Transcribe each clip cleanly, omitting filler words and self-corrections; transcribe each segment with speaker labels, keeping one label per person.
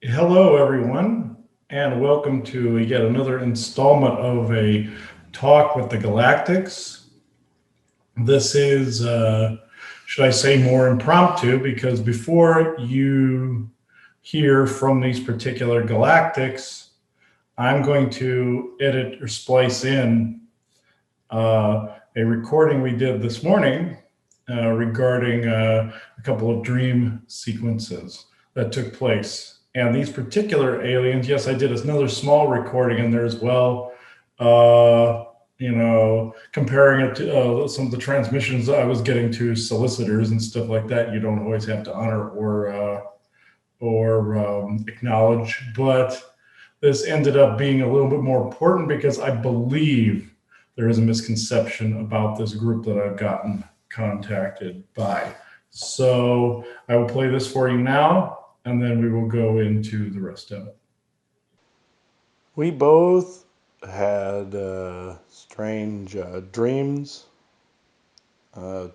Speaker 1: Hello, everyone, and welcome to yet another installment of a talk with the Galactics. This is, should I say, more impromptu because before you hear from these particular Galactics, I'm going to edit or splice in a recording we did this morning regarding a couple of dream sequences that took place. And these particular aliens, yes, I did another small recording in there as well. Comparing it to some of the transmissions I was getting to solicitors and stuff like that. You don't always have to honor or acknowledge, but this ended up being a little bit more important because I believe there is a misconception about this group that I've gotten contacted by. So I will play this for you now, and then we will go into the rest of it.
Speaker 2: We both had strange dreams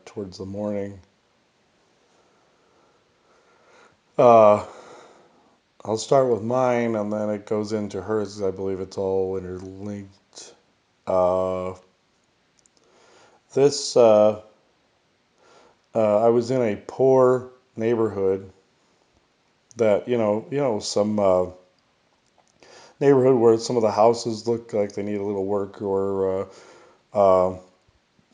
Speaker 2: towards the morning. Uh, I'll start with mine and then it goes into hers. I believe it's all interlinked. Uh, this, I was in a poor neighborhood that, some neighborhood where some of the houses look like they need a little work or a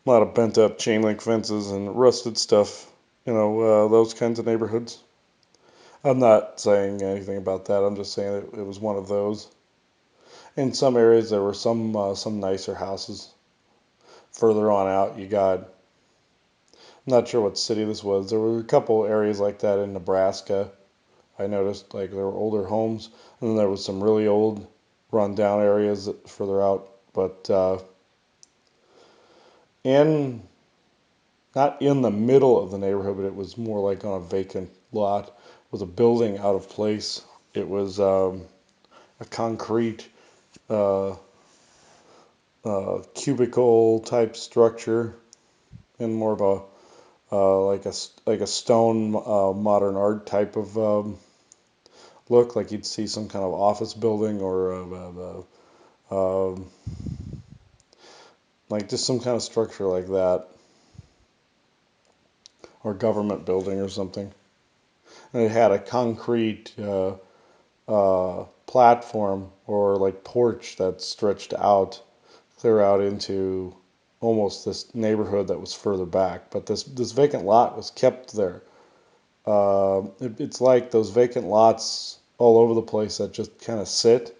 Speaker 2: lot of bent up chain link fences and rusted stuff. Those kinds of neighborhoods. I'm not saying anything about that. I'm just saying it was one of those. In some areas, there were some nicer houses. Further on out, you got. I'm not sure what city this was. There were a couple areas like that in Nebraska. I noticed like there were older homes, and then there was some really old, run-down areas further out. But in not in the middle of the neighborhood, but it was more like on a vacant lot. Was a building out of place. It was a concrete uh, cubicle type structure and more of a like a stone modern art type of look, like you'd see some kind of office building or like just some kind of structure like that, or government building or something. And it had a concrete platform or like porch that stretched out clear out into almost this neighborhood that was further back. But this vacant lot was kept there. It's like those vacant lots all over the place that just kind of sit.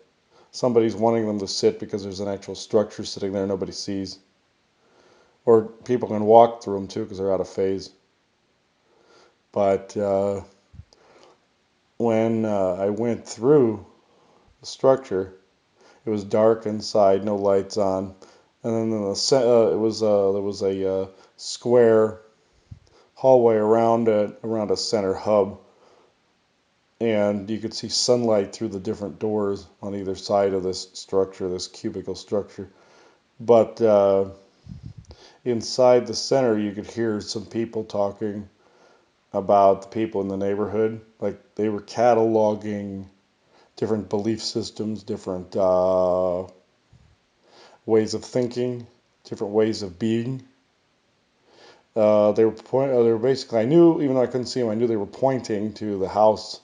Speaker 2: Somebody's wanting them to sit because there's an actual structure sitting there nobody sees. Or people can walk through them too because they're out of phase. But when I went through the structure, it was dark inside, no lights on, and then it was there was a square hallway around a center hub, and you could see sunlight through the different doors on either side of this structure, this cubicle structure. But inside the center, you could hear some people talking about the people in the neighborhood, like they were cataloging different belief systems, different ways of thinking, different ways of being. They were basically. I knew, even though I couldn't see them, I knew they were pointing to the houses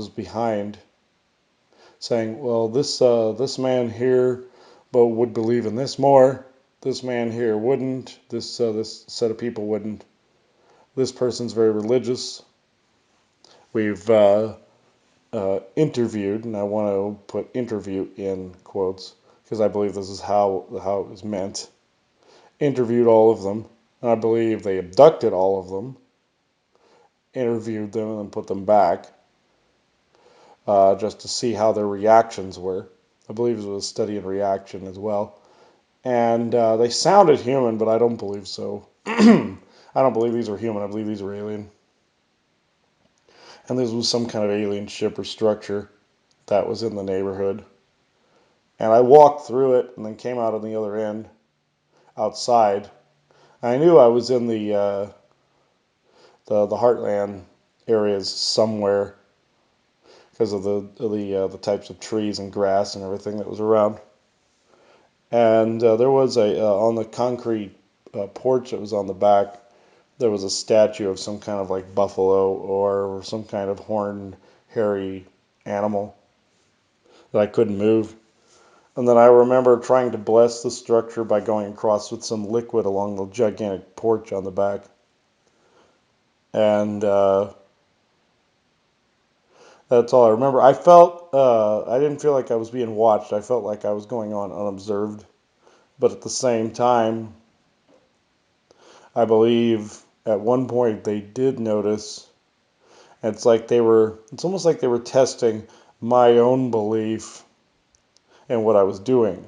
Speaker 2: behind, saying, "Well, this man here, but would believe in this more. This man here wouldn't. This set of people wouldn't. This person's very religious. We've interviewed, and I want to put interview in quotes because I believe this is how it was meant. Interviewed all of them. And I believe they abducted all of them, interviewed them, and then put them back just to see how their reactions were. I believe it was a study in reaction as well. And they sounded human, but I don't believe so. I don't believe these were human. I believe these were alien. And this was some kind of alien ship or structure that was in the neighborhood. And I walked through it and then came out on the other end outside. I knew I was in the heartland areas somewhere. because of the types of trees and grass and everything that was around. And there was a on the concrete porch that was on the back. There was a statue of some kind of like buffalo or some kind of horned, hairy animal that I couldn't move. And then I remember trying to bless the structure by going across with some liquid along the gigantic porch on the back. And that's all I remember. I didn't feel like I was being watched. I felt like I was going on unobserved. But at the same time, I believe at one point they did notice. It's almost like they were testing my own belief in what I was doing.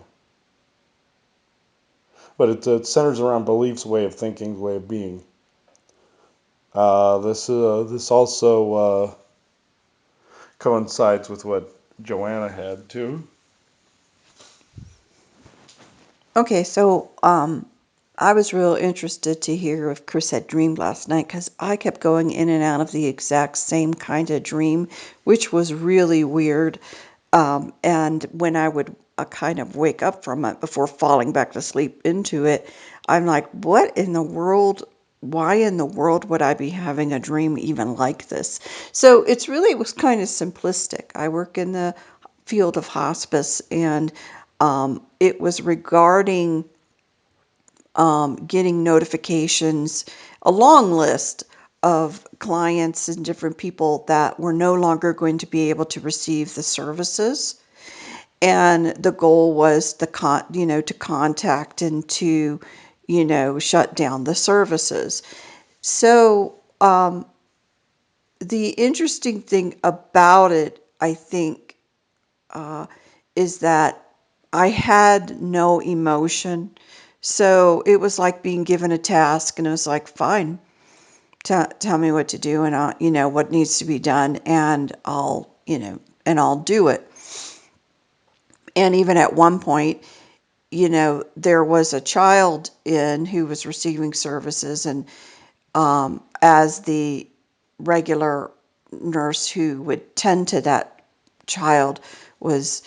Speaker 2: But it centers around beliefs, way of thinking, way of being. This also coincides with what Joanna had too.
Speaker 3: Okay, so I was real interested to hear if Chris had dreamed last night because I kept going in and out of the exact same kind of dream, which was really weird. And when I would kind of wake up from it before falling back to sleep into it, I'm like, what in the world? Why in the world would I be having a dream even like this? So it was kind of simplistic. I work in the field of hospice, and it was regarding getting notifications, a long list of clients and different people that were no longer going to be able to receive the services. And the goal was to contact and to, shut down the services. So the interesting thing about it, I think, is that I had no emotion. So it was like being given a task, and it was like, fine, tell me what to do, and what needs to be done, and I'll do it. And even at one point, there was a child in who was receiving services, and as the regular nurse who would tend to that child was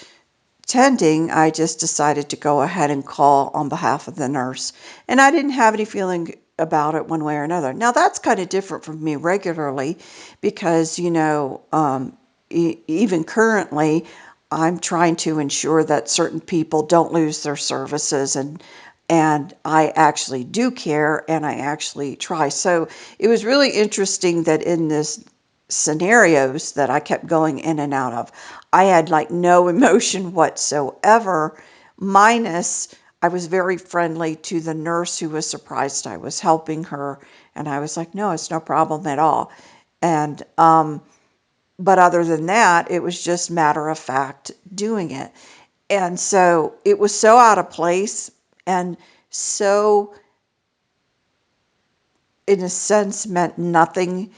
Speaker 3: tending, I just decided to go ahead and call on behalf of the nurse. And I didn't have any feeling about it one way or another. Now, that's kind of different from me regularly because, even currently, I'm trying to ensure that certain people don't lose their services, and I actually do care and I actually try. So it was really interesting that in this scenarios that I kept going in and out of, I had like no emotion whatsoever, minus I was very friendly to the nurse who was surprised I was helping her. And I was like, no, it's no problem at all. And, but other than that, it was just matter of fact doing it. And so it was so out of place and so, in a sense, meant nothing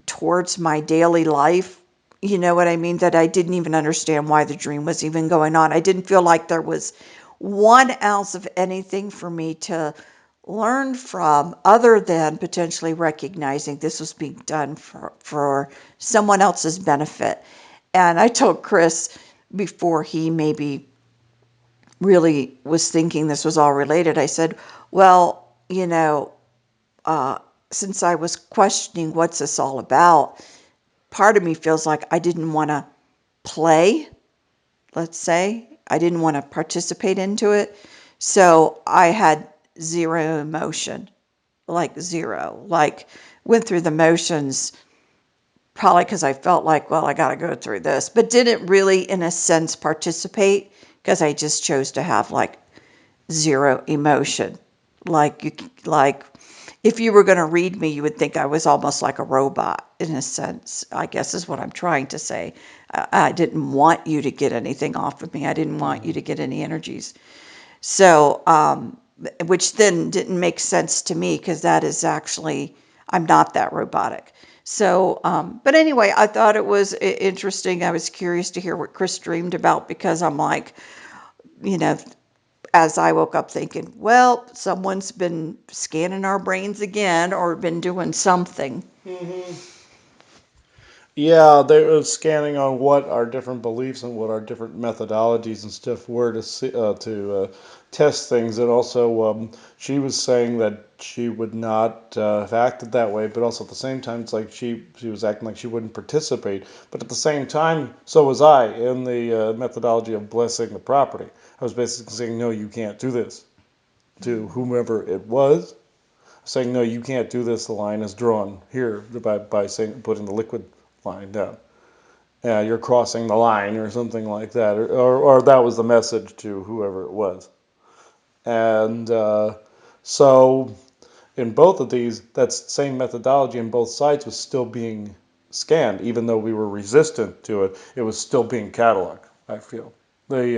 Speaker 3: towards my daily life. You know what I mean? That I didn't even understand why the dream was even going on. I didn't feel like there was 1 ounce of anything for me to learn from other than potentially recognizing this was being done for someone else's benefit. And I told Chris before he maybe really was thinking this was all related, I said, well, since I was questioning what's this all about, part of me feels like I didn't want to play, let's say. I didn't want to participate into it. So I had zero emotion, like zero. Like, went through the motions probably because I felt like, well, I got to go through this, but didn't really, in a sense, participate because I just chose to have like zero emotion. Like if you were going to read me, you would think I was almost like a robot in a sense, I guess is what I'm trying to say. I didn't want you to get anything off of me. I didn't want you to get any energies. So, which then didn't make sense to me because that is actually, I'm not that robotic. So, but anyway, I thought it was interesting. I was curious to hear what Chris dreamed about because I'm like, you know, as I woke up thinking, well, someone's been scanning our brains again or been doing something.
Speaker 2: Mm-hmm. Yeah, they were scanning on what our different beliefs and what our different methodologies and stuff were to test things, and also she was saying that she would not have acted that way, but also at the same time, it's like she was acting like she wouldn't participate. But at the same time, so was I in the methodology of blessing the property. I was basically saying, no, you can't do this to whomever it was, saying, no, you can't do this. The line is drawn here by saying putting the liquid line down. Yeah, you're crossing the line or something like that, or that was the message to whoever it was. And so in both of these, that same methodology on both sides was still being scanned, even though we were resistant to it. It was still being cataloged. I feel the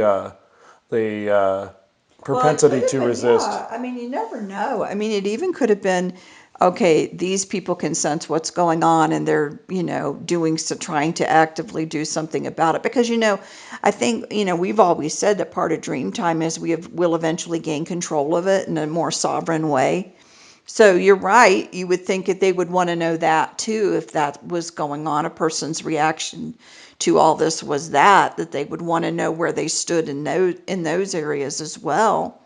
Speaker 3: Well, it could
Speaker 2: propensity
Speaker 3: have
Speaker 2: to
Speaker 3: been,
Speaker 2: resist.
Speaker 3: yeah. I mean, you never know. I mean, it even could have been, okay, these people can sense what's going on and they're, doing so, trying to actively do something about it. Because, I think, we've always said that part of dream time is will eventually gain control of it in a more sovereign way. So you're right. You would think that they would want to know that too, if that was going on. A person's reaction to all this was that they would want to know where they stood in those areas as well.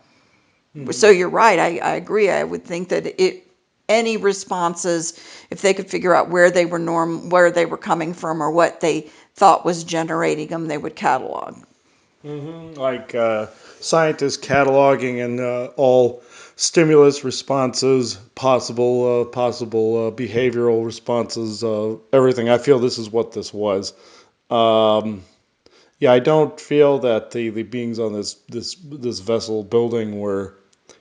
Speaker 3: So
Speaker 2: Mhm.
Speaker 3: you're right. I agree. I would think that any responses, if they could figure out where they were coming from, or what they thought was generating them, they would catalog.
Speaker 2: Like scientists cataloging and all stimulus responses, possible behavioral responses, everything. I feel this is what this was. Um, yeah, I don't feel that the beings on this vessel building were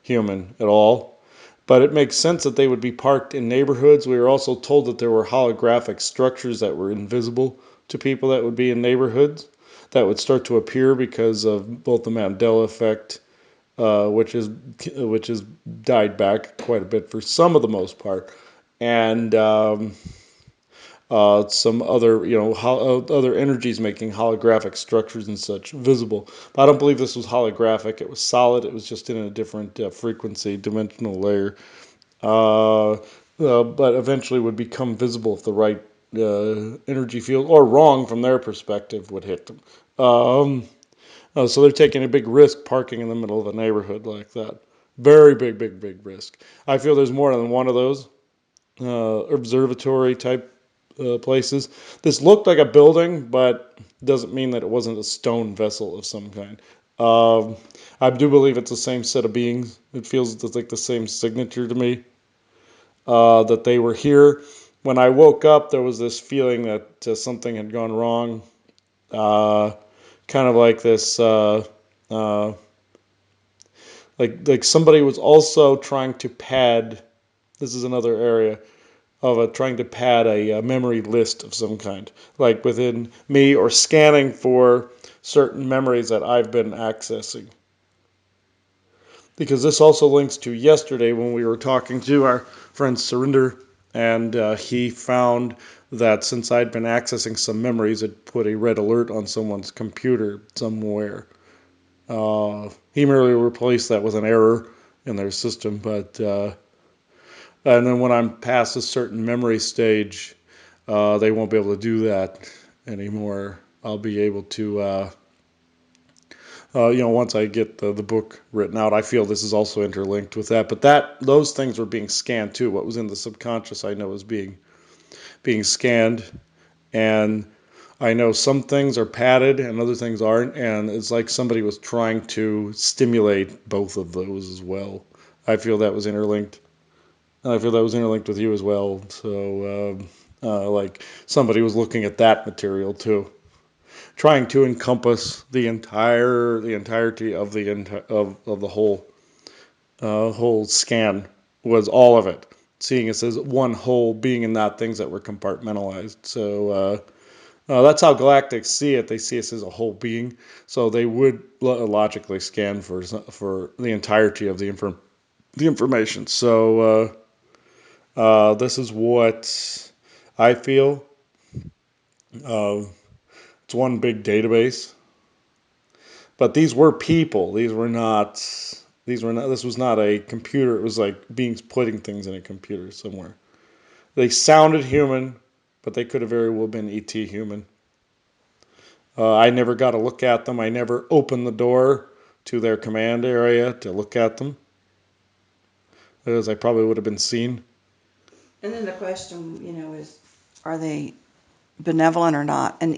Speaker 2: human at all. But it makes sense that they would be parked in neighborhoods. We were also told that there were holographic structures that were invisible to people that would be in neighborhoods that would start to appear because of both the Mandela effect, which has died back quite a bit for some of the most part, and some other other energies making holographic structures and such visible. But I don't believe this was holographic. It was solid. It was just in a different frequency dimensional layer. But eventually would become visible if the right energy field, or wrong from their perspective, would hit them. So they're taking a big risk parking in the middle of a neighborhood like that. Very big, big, big risk. I feel there's more than one of those observatory type places. This looked like a building, but doesn't mean that it wasn't a stone vessel of some kind. Um, I do believe it's the same set of beings. It feels like the same signature to me, that they were here. When I woke up, there was this feeling that something had gone wrong. Uh, Kind of like this, uh, like somebody was also trying to pad. This is another area of trying to pad a memory list of some kind, like within me, or scanning for certain memories that I've been accessing. Because this also links to yesterday when we were talking to our friend Surinder, and he found that since I'd been accessing some memories, it put a red alert on someone's computer somewhere. He merely replaced that with an error in their system, but and then when I'm past a certain memory stage, they won't be able to do that anymore. I'll be able to once I get the book written out. I feel this is also interlinked with that. But those things were being scanned too. What was in the subconscious, I know, was being scanned, and I know some things are padded and other things aren't, and it's like somebody was trying to stimulate both of those as well. I feel that was interlinked. I feel that was interlinked with you as well. So, like somebody was looking at that material too, trying to encompass the entirety of the whole scan, was all of it, seeing us as one whole being and not things that were compartmentalized. So that's how Galactics see it. They see us as a whole being, so they would logically scan for the entirety of the information. So this is what I feel. Uh, it's one big database. But these were people. These were not. These were not. This was not a computer. It was like beings putting things in a computer somewhere. They sounded human. but they could have very well been ET human. I never got a look at them. I never opened the door to their command area to look at them, as I probably would have been seen.
Speaker 3: And then the question, is, are they benevolent or not? And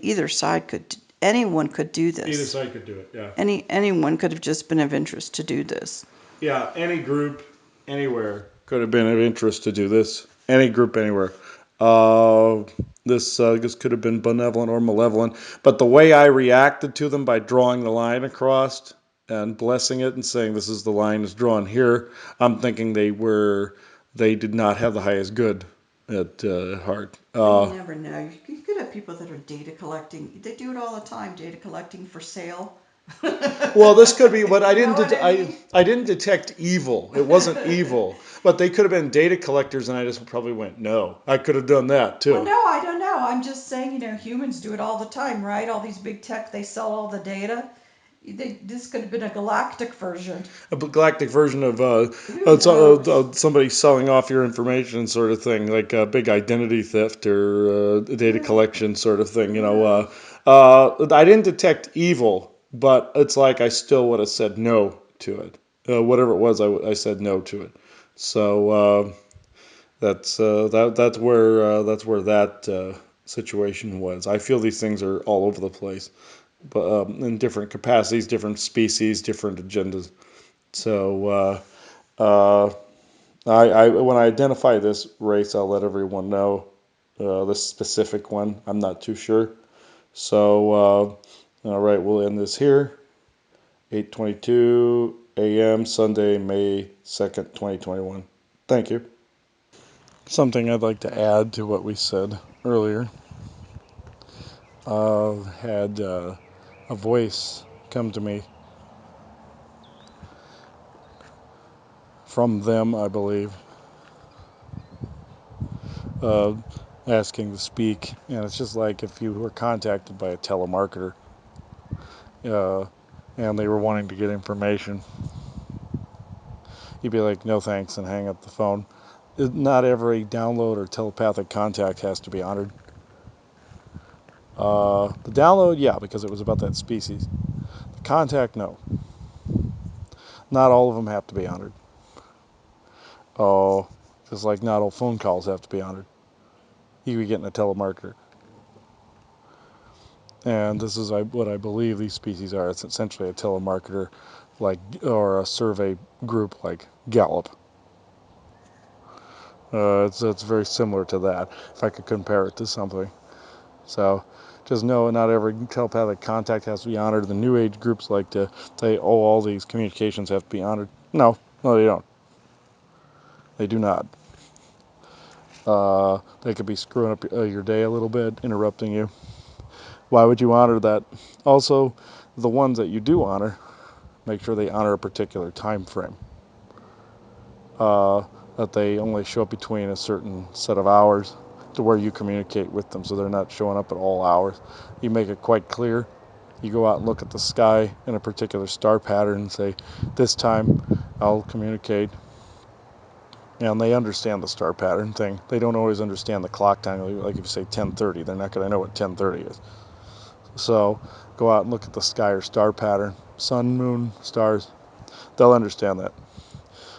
Speaker 3: anyone could do this.
Speaker 2: Either side could do it, yeah.
Speaker 3: Anyone could have just been of interest to do this.
Speaker 2: Yeah, any group, anywhere could have been of interest to do this. Any group, anywhere. Uh, this could have been benevolent or malevolent, but the way I reacted to them by drawing the line across and blessing it and saying this is the line is drawn here, I'm thinking they did not have the highest good at heart.
Speaker 3: You never know. You could have people that are data collecting. They do it all the time, data collecting for sale.
Speaker 2: Well, this could be, but I
Speaker 3: You know
Speaker 2: didn't.
Speaker 3: what I mean?
Speaker 2: I didn't detect evil. It wasn't evil, but they could have been data collectors, and I just probably went no. I could have done that too.
Speaker 3: Well, no, I don't know. I'm just saying, humans do it all the time, right? All these big tech, they sell all the data. This could have been a galactic version.
Speaker 2: A galactic version of
Speaker 3: knows?
Speaker 2: somebody selling off your information, sort of thing, like a big identity theft or data collection, sort of thing. I didn't detect evil, but it's like I still would have said no to it. Whatever it was, I said no to it. So that's where that situation was. I feel these things are all over the place, but in different capacities, different species, different agendas. So when I identify this race, I'll let everyone know. This specific one, I'm not too sure. So all right, we'll end this here. 8:22 a.m. Sunday, May 2nd, 2021. Thank you. Something I'd like to add to what we said earlier. Had a voice come to me from them, I believe, asking to speak. And it's just like if you were contacted by a telemarketer and they were wanting to get information, you'd be like, no thanks, and hang up the phone. Not every download or telepathic contact has to be honored. The download, yeah, because it was about that species. The contact, no. Not all of them have to be honored. Oh, just like not all phone calls have to be honored. You could be getting a telemarketer. And this is what I believe these species are. It's essentially a telemarketer, or a survey group like Gallup. It's very similar to that, if I could compare it to something. So just know not every telepathic contact has to be honored. The New Age groups like to say, oh, all these communications have to be honored. No, they don't. They do not. They could be screwing up your day a little bit, interrupting you. Why would you honor that? Also, the ones that you do honor, make sure they honor a particular time frame. That they only show up between a certain set of hours to where you communicate with them, so they're not showing up at all hours. You make it quite clear. You go out and look at the sky in a particular star pattern and say, this time I'll communicate. And they understand the star pattern thing. They don't always understand the clock time. Like if you say 10:30, they're not going to know what 10:30 is. So go out and look at the sky or star pattern, sun, moon, stars. They'll understand that.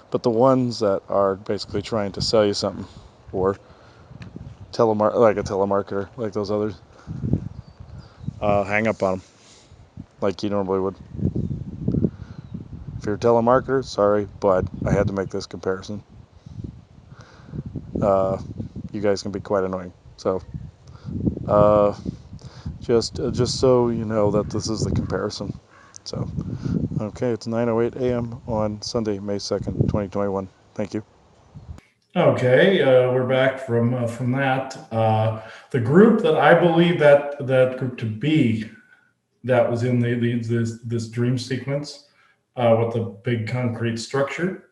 Speaker 2: But the ones that are basically trying to sell you something, or like a telemarketer, like those others, hang up on them like you normally would. If you're a telemarketer, sorry, but I had to make this comparison. You guys can be quite annoying. So just so you know that this is the comparison. So okay, it's 9:08 a.m. on Sunday, May 2nd, 2021. Thank you.
Speaker 1: Okay, we're back from that. The group that I believe that group to be that was in this dream sequence with the big concrete structure.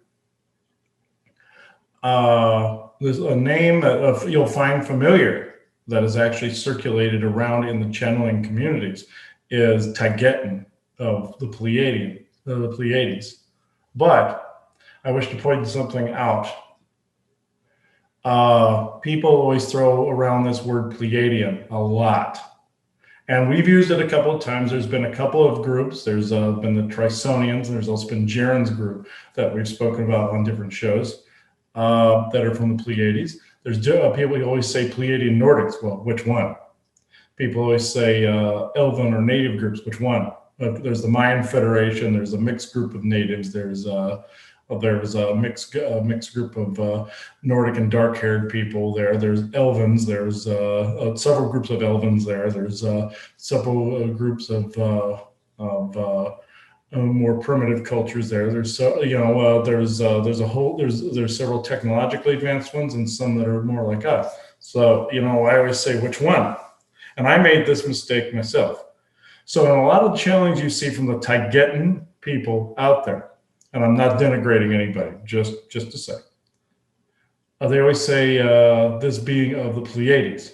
Speaker 1: There's a name that you'll find familiar that is actually circulated around in the channeling communities is Taygetean of the Pleiades. But I wish to point something out. People always throw around this word Pleiadian a lot. And we've used it a couple of times. There's been a couple of groups. There's been the Trisonians, and there's also been Jaren's group that we've spoken about on different shows that are from the Pleiades. There's people who always say Pleiadian Nordics. Well, which one? People always say Elven or native groups. Which one? There's the Mayan Federation. There's a mixed group of natives. There's a mixed group of Nordic and dark-haired people there. There's Elvens. There's several groups of Elvens there. There's several groups of more primitive cultures there. There's there's several technologically advanced ones and some that are more like us. So I always say which one, and I made this mistake myself. So in a lot of challenge you see from the Taygetean people out there, and I'm not denigrating anybody, just to say, they always say this being of the Pleiades.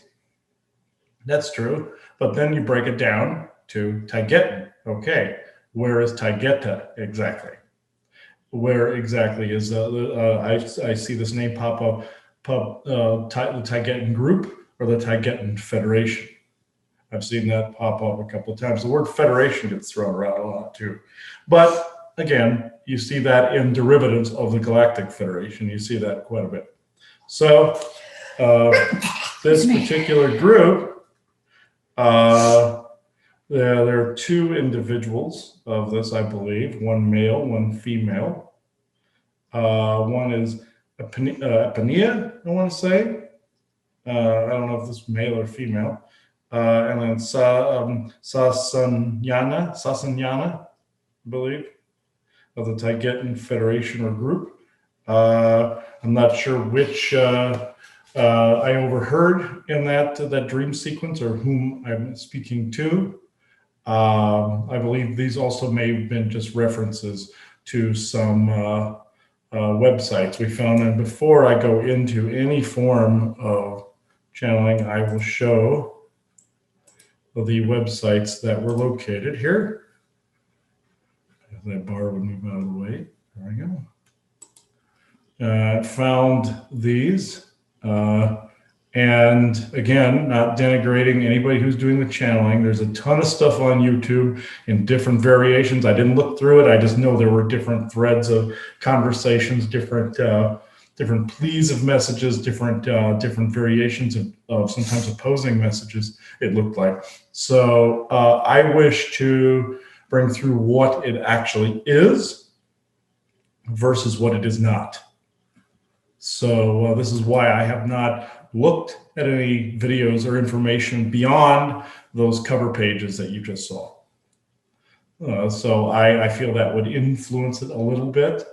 Speaker 1: That's true, but then you break it down to Taygetean. Okay, where is Taygeta exactly? Where exactly is I see this name pop up, the Taygetean group or the Taygetean Federation. I've seen that pop up a couple of times. The word federation gets thrown around a lot too. But again, you see that in derivatives of the Galactic Federation. You see that quite a bit. So this particular group, there are two individuals of this, I believe, one male, one female. One is Apania, I want to say. I don't know if this is male or female. And then Sasanyana, I believe, of the Taygetean Federation or group. I'm not sure which I overheard in that dream sequence or whom I'm speaking to. I believe these also may have been just references to some websites we found. And before I go into any form of channeling, I will show the websites that were located here. If that bar would move out of the way. There we go. Found these. And again, not denigrating anybody who's doing the channeling. There's a ton of stuff on YouTube in different variations. I didn't look through it. I just know there were different threads of conversations, different pleas of messages, different variations of sometimes opposing messages, it looked like. So I wish to bring through what it actually is versus what it is not. So this is why I have not looked at any videos or information beyond those cover pages that you just saw. So I feel that would influence it a little bit.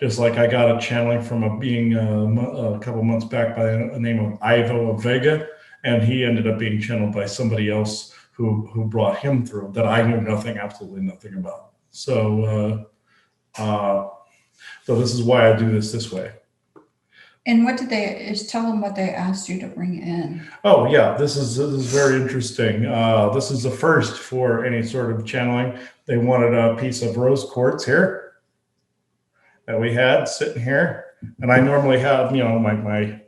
Speaker 1: Just like I got a channeling from a being a couple months back by the name of Ivo of Vega, and he ended up being channeled by somebody else who brought him through that I knew absolutely nothing about. So so this is why I do this way.
Speaker 4: And what did tell them what they asked you to bring in?
Speaker 1: Oh yeah, this is very interesting. This is the first for any sort of channeling. They wanted a piece of rose quartz here that we had sitting here, and I normally have my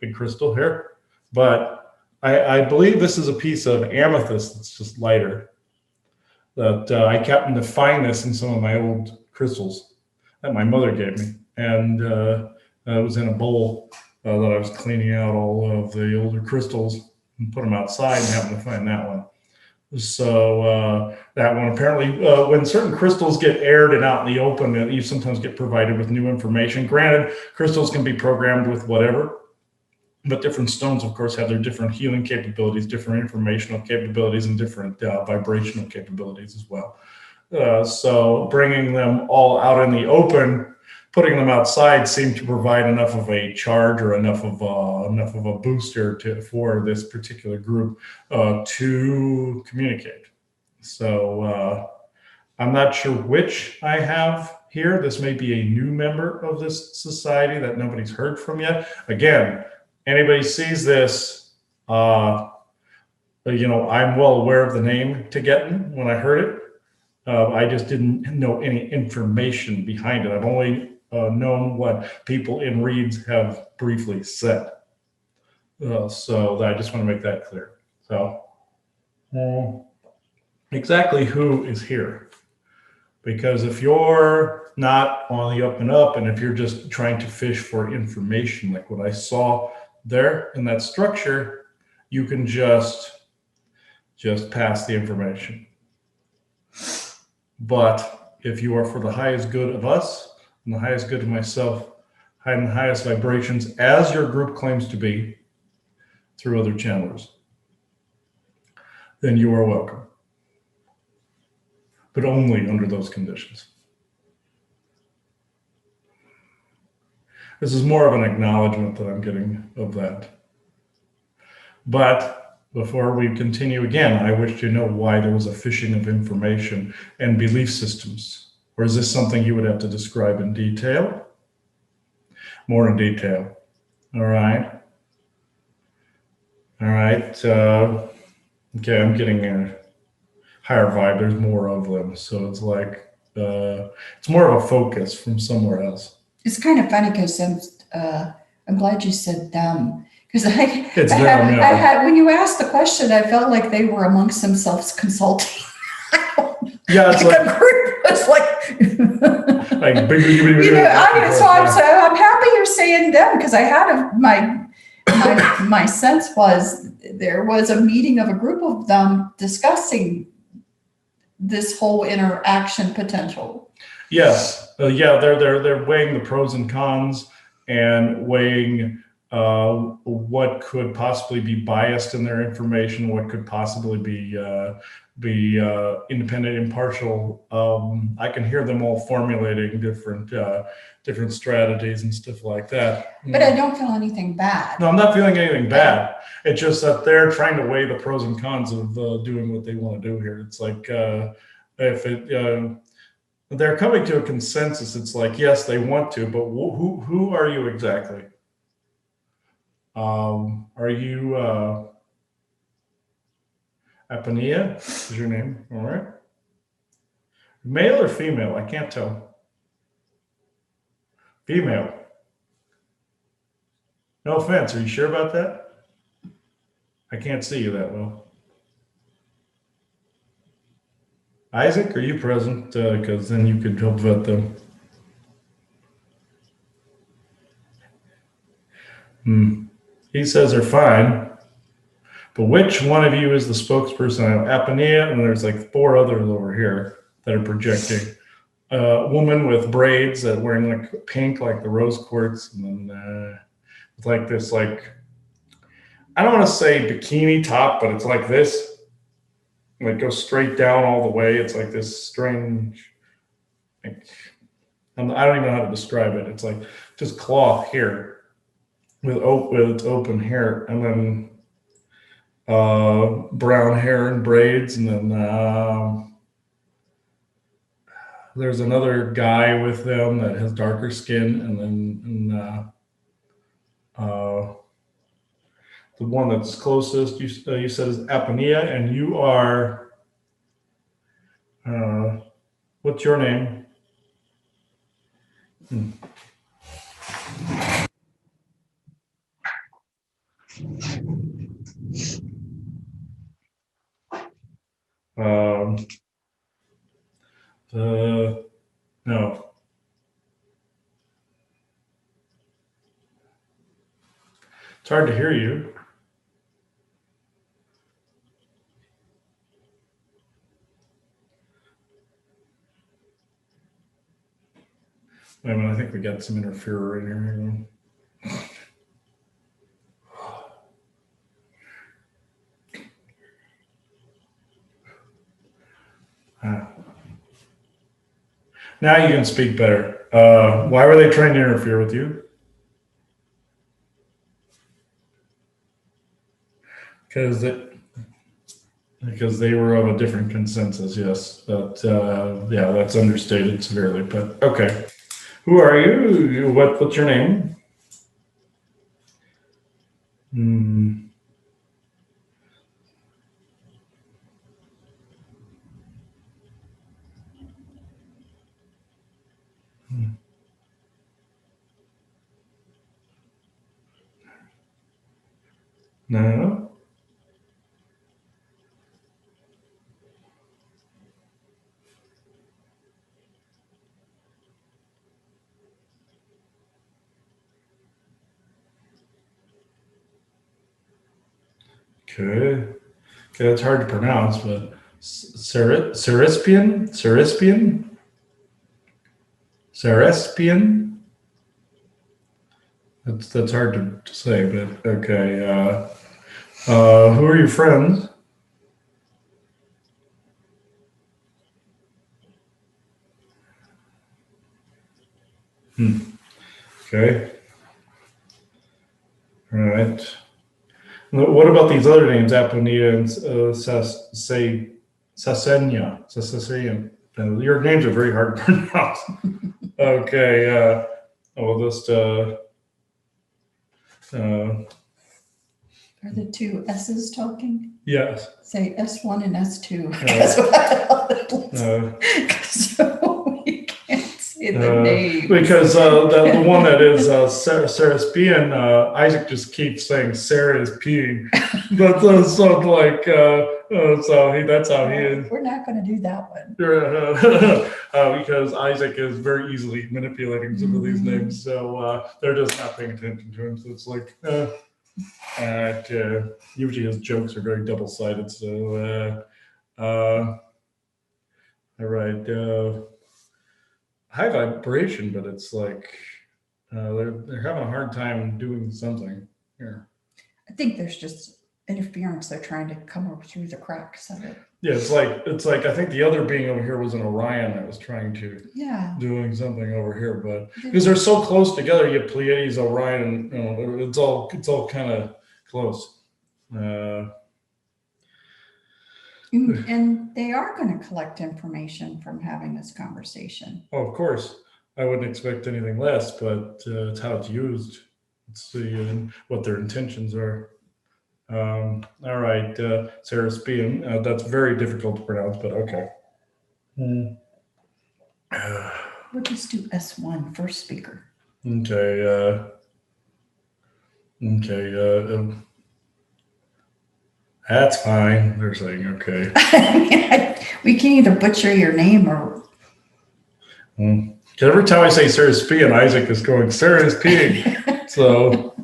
Speaker 1: big crystal here, but I believe this is a piece of amethyst that's just lighter. That I happened to find this in some of my old crystals that my mother gave me, and it was in a bowl that I was cleaning out all of the older crystals and put them outside, and happened to find that one. So that one apparently, when certain crystals get aired and out in the open, you sometimes get provided with new information. Granted, crystals can be programmed with whatever, but different stones, of course, have their different healing capabilities, different informational capabilities, and different vibrational capabilities as well. So bringing them all out in the open, putting them outside seemed to provide enough of a charge or enough of a booster for this particular group to communicate. So I'm not sure which I have here. This may be a new member of this society that nobody's heard from yet. Again, anybody sees this, I'm well aware of the name Taygetean when I heard it. I just didn't know any information behind it. I've only known what people in reads have briefly said. So I just want to make that clear. So exactly who is here? Because if you're not on the up and up, and if you're just trying to fish for information, like what I saw there in that structure, you can just pass the information. But if you are for the highest good of us and the highest good of myself, and the highest vibrations, as your group claims to be through other channelers, then you are welcome. But only under those conditions. This is more of an acknowledgement that I'm getting of that. But before we continue again, I wish to know why there was a fishing of information and belief systems. Or is this something you would have to describe in detail? More in detail. All right. All right. Okay, I'm getting a higher vibe. There's more of them. So it's like, it's more of a focus from somewhere else.
Speaker 4: It's kind of funny because I'm glad you said them. Because
Speaker 1: It's them, yeah.
Speaker 4: when you asked the question, I felt like they were amongst themselves consulting.
Speaker 1: Yeah, it's like
Speaker 4: the group was like,
Speaker 1: like
Speaker 4: I'm happy you're saying them, because I had my sense was there was a meeting of a group of them discussing this whole interaction potential.
Speaker 1: Yes, yeah, they're weighing the pros and cons and weighing what could possibly be biased in their information, what could possibly be independent, impartial. I can hear them all formulating different strategies and stuff like that.
Speaker 4: But I don't feel anything bad.
Speaker 1: No, I'm not feeling anything bad. It's just that they're trying to weigh the pros and cons of doing what they want to do here. It's like they're coming to a consensus. It's like, yes, they want to, but who are you exactly? Are you Apania is your name? All right. Male or female? I can't tell. Female. No offense. Are you sure about that? I can't see you that well. Isaac, are you present? Because then you could help vet them. He says they're fine. But which one of you is the spokesperson? I have Apania, and there's like 4 others over here that are projecting. A woman with braids that wearing like pink, like the rose quartz, and then it's like this, like, I don't want to say bikini top, but it's like this. Like goes straight down all the way. It's like this strange, like, I don't even know how to describe it. It's like just cloth here with open hair, and then brown hair and braids, and then there's another guy with them that has darker skin, and then the one that's closest you said is Apania, and you are what's your name? No. It's hard to hear you. Wait a minute, I think we got some interferer in here. Now you can speak better. Why were they trying to interfere with you? Because they were of a different consensus, yes. But yeah, that's understated severely. But okay, who are you? What's your name? No. Okay. Okay, that's hard to pronounce, but Cerespian. That's hard to say, but okay. Who are your friends? Okay. All right. What about these other names, Aponia and Sasenia? Sasenian. Your names are very hard to pronounce. Okay. I'll just.
Speaker 4: Are the two S's talking?
Speaker 1: Yes.
Speaker 4: Say S1 and S2.
Speaker 1: Uh,
Speaker 4: So we can't say the name.
Speaker 1: because the one that is Sarah's peeing, Isaac just keeps saying Sarah is peeing. That's so like that's how he is.
Speaker 4: We're not going to do that one.
Speaker 1: Because Isaac is very easily manipulating some of these names, so they're just not paying attention to him. So it's like, usually his jokes are very double-sided. So, all right, high vibration, but it's like they're having a hard time doing something here.
Speaker 4: I think there's just interference. They're trying to come over through the cracks of it.
Speaker 1: Yeah, it's like I think the other being over here was an Orion that was trying to doing something over here, but because they're so close together, you have Pleiades, Orion, it's all kind of close.
Speaker 4: And they are going to collect information from having this conversation.
Speaker 1: Oh, of course, I wouldn't expect anything less, but it's how it's used. Let's see what their intentions are. All right, Sarah Spian. That's very difficult to pronounce, but okay.
Speaker 4: We'll just do S1, first speaker.
Speaker 1: Okay. That's fine. They're saying okay.
Speaker 4: We can either butcher your name or.
Speaker 1: Every time I say Sarah Spian, Isaac is going, Sarah is peeing. So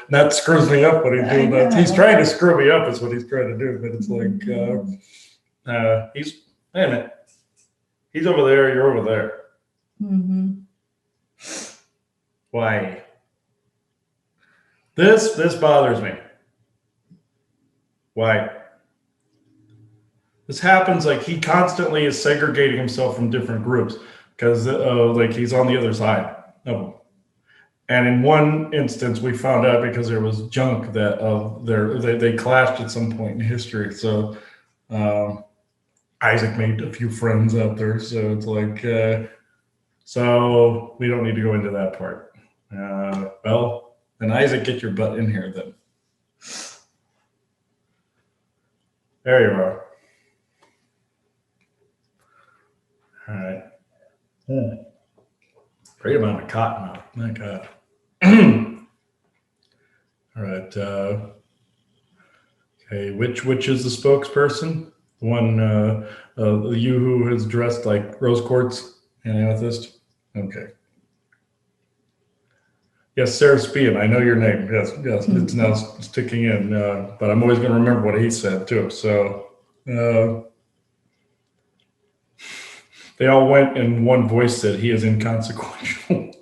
Speaker 1: that screws me up when he's doing that. He's trying to screw me up, is what he's trying to do. But it's like, wait a minute. He's over there, you're over there.
Speaker 4: Mm-hmm.
Speaker 1: Why? This bothers me. Why? This happens like he constantly is segregating himself from different groups because like he's on the other side of them. And in one instance, we found out because there was junk that they clashed at some point in history. So Isaac made a few friends out there. So it's like, so we don't need to go into that part. Well, then Isaac, get your butt in here then. There you are. All right. Great amount of cotton out. My God. All right. Okay. Which is the spokesperson? The one you who is dressed like rose quartz and amethyst. Okay. Yes, Sarah Spian. I know your name. Yes. It's now sticking in. But I'm always going to remember what he said too. So they all went in one voice said he is inconsequential.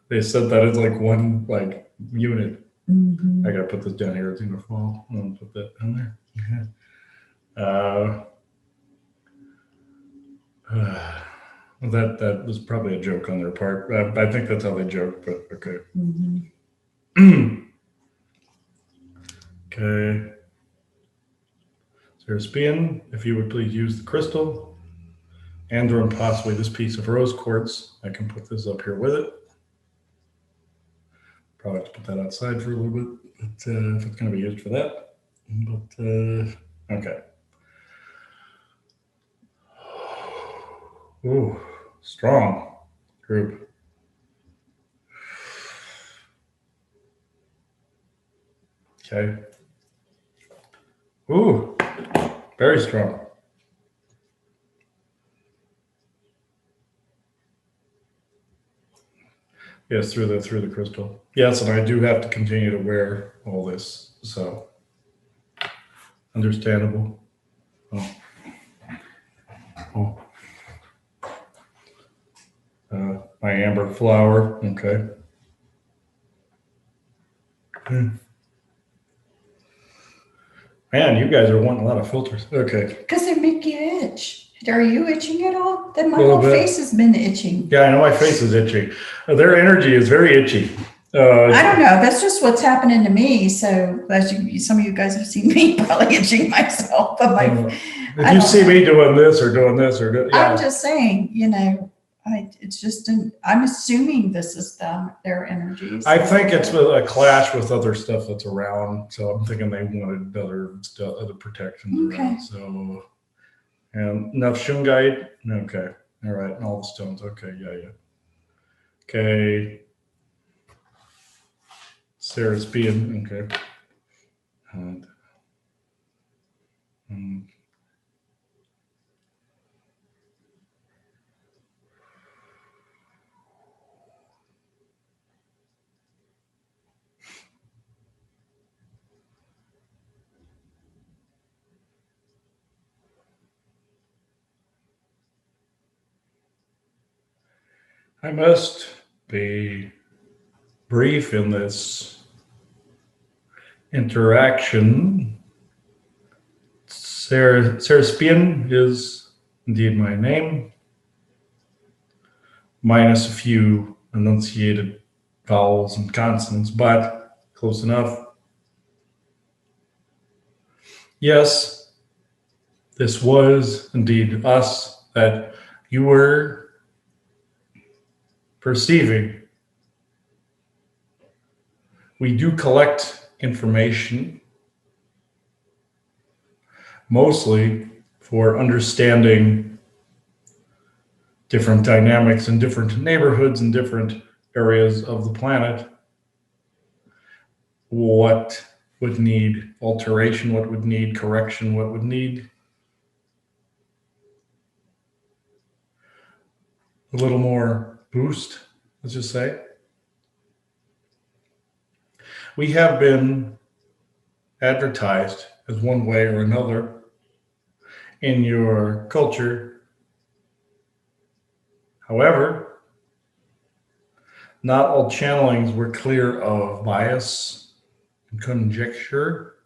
Speaker 1: They said that it's like one unit. Mm-hmm. I gotta put this down here. It's gonna fall. I'm gonna put that down there. That was probably a joke on their part. I think that's how they joke, but okay. Mm-hmm. Okay. Sarah Spian, if you would please use the crystal and or possibly this piece of rose quartz. I can put this up here with it. Probably have to put that outside for a little bit, but if it's going to be used for that. But okay. Ooh, strong group. Okay. Ooh, very strong. Yes, through the crystal. Yes, and I do have to continue to wear all this, so understandable. Oh. Oh. My amber flower. Okay. Man, you guys are wanting a lot of filters. Okay.
Speaker 4: Because they make you itch. Are you itching at all? Then my
Speaker 1: Little
Speaker 4: whole
Speaker 1: bit.
Speaker 4: face has been itching.
Speaker 1: Yeah, I know my face is itchy. Their energy is very itchy.
Speaker 4: I don't know. That's just what's happening to me. So as some of you guys have seen me probably itching myself. But
Speaker 1: if you see me doing this or doing this or yeah.
Speaker 4: I'm just saying, it's just I'm assuming this is their energies.
Speaker 1: I think it's a clash with other stuff that's around. So I'm thinking they wanted other protections around. So, and enough shungite. Okay. All right. And all the stones. Okay. Yeah. Okay. Sarah's being okay. I must be brief in this interaction. Seraspian is indeed my name, minus a few enunciated vowels and consonants, but close enough. Yes, this was indeed us that you were perceiving. We do collect information, mostly for understanding different dynamics in different neighborhoods and different areas of the planet. What would need alteration, what would need correction, what would need a little more boost, let's just say. We have been advertised as one way or another in your culture. However, not all channelings were clear of bias and conjecture.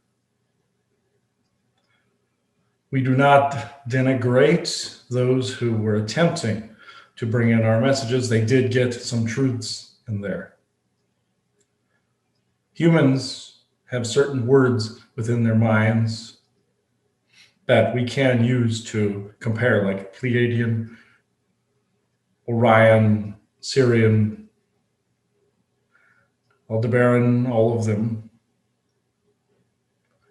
Speaker 1: We do not denigrate those who were attempting to bring in our messages. They did get some truths in there. Humans have certain words within their minds that we can use to compare, like Pleiadian, Orion, Sirian, Aldebaran, all of them.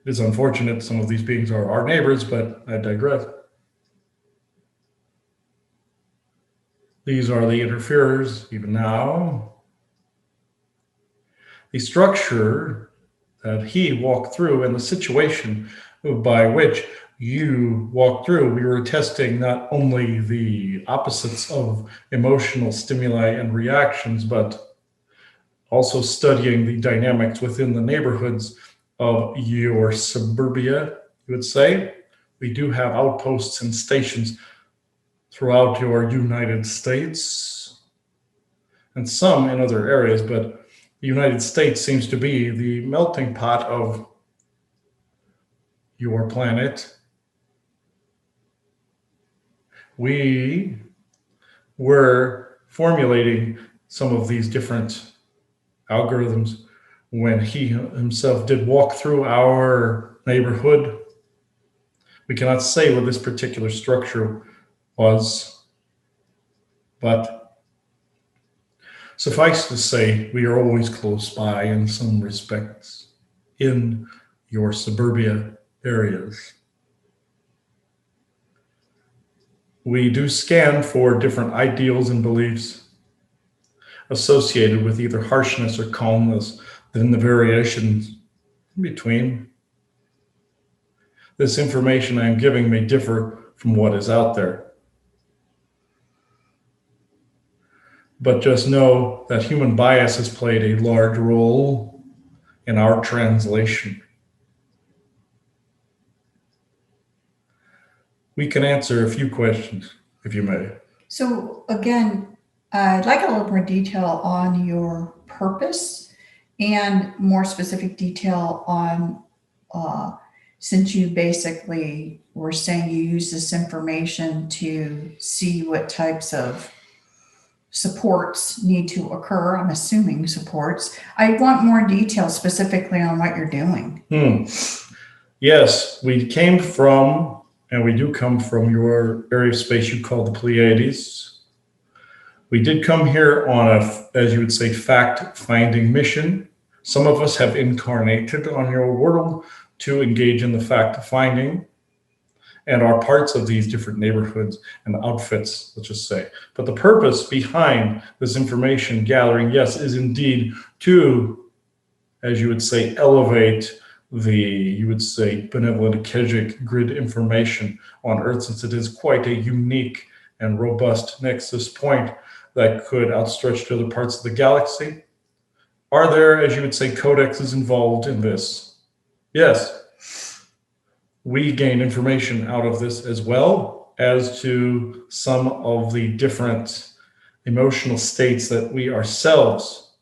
Speaker 1: It is unfortunate some of these beings are our neighbors, but I digress. These are the interferers, even now. The structure that he walked through and the situation by which you walked through, we were testing not only the opposites of emotional stimuli and reactions, but also studying the dynamics within the neighborhoods of your suburbia, you would say. We do have outposts and stations throughout your United States and some in other areas, but the United States seems to be the melting pot of your planet. We were formulating some of these different algorithms when he himself did walk through our neighborhood. We cannot say what this particular structure was, but suffice to say, we are always close by in some respects in your suburbia areas. We do scan for different ideals and beliefs associated with either harshness or calmness, then the variations in between. This information I am giving may differ from what is out there. But just know that human bias has played a large role in our translation. We can answer a few questions, if you may.
Speaker 4: So again, I'd like a little more detail on your purpose and more specific detail on, since you basically were saying you use this information to see what types of supports need to occur. I'm assuming supports. I want more detail specifically on what you're doing.
Speaker 1: Yes, we came from, and we do come from your area of space you call the Pleiades. We did come here on a, as you would say, fact-finding mission. Some of us have incarnated on your world to engage in the fact-finding and are parts of these different neighborhoods and outfits, let's just say. But the purpose behind this information gathering, yes, is indeed to, as you would say, elevate the, you would say, benevolent Keshic grid information on Earth, since it is quite a unique and robust nexus point that could outstretch to other parts of the galaxy. Are there, as you would say, codexes involved in this? Yes. We gain information out of this as well as to some of the different emotional states that we ourselves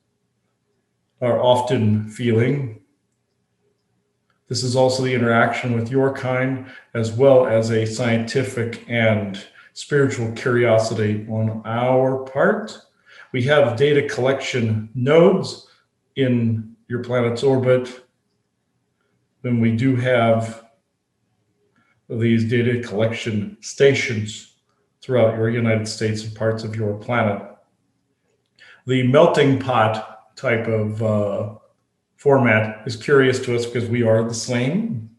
Speaker 1: are often feeling. This is also the interaction with your kind, as well as a scientific and spiritual curiosity on our part. We have data collection nodes in your planet's orbit. Then we do have these data collection stations throughout your United States and parts of your planet. The melting pot type of format is curious to us because we are the same.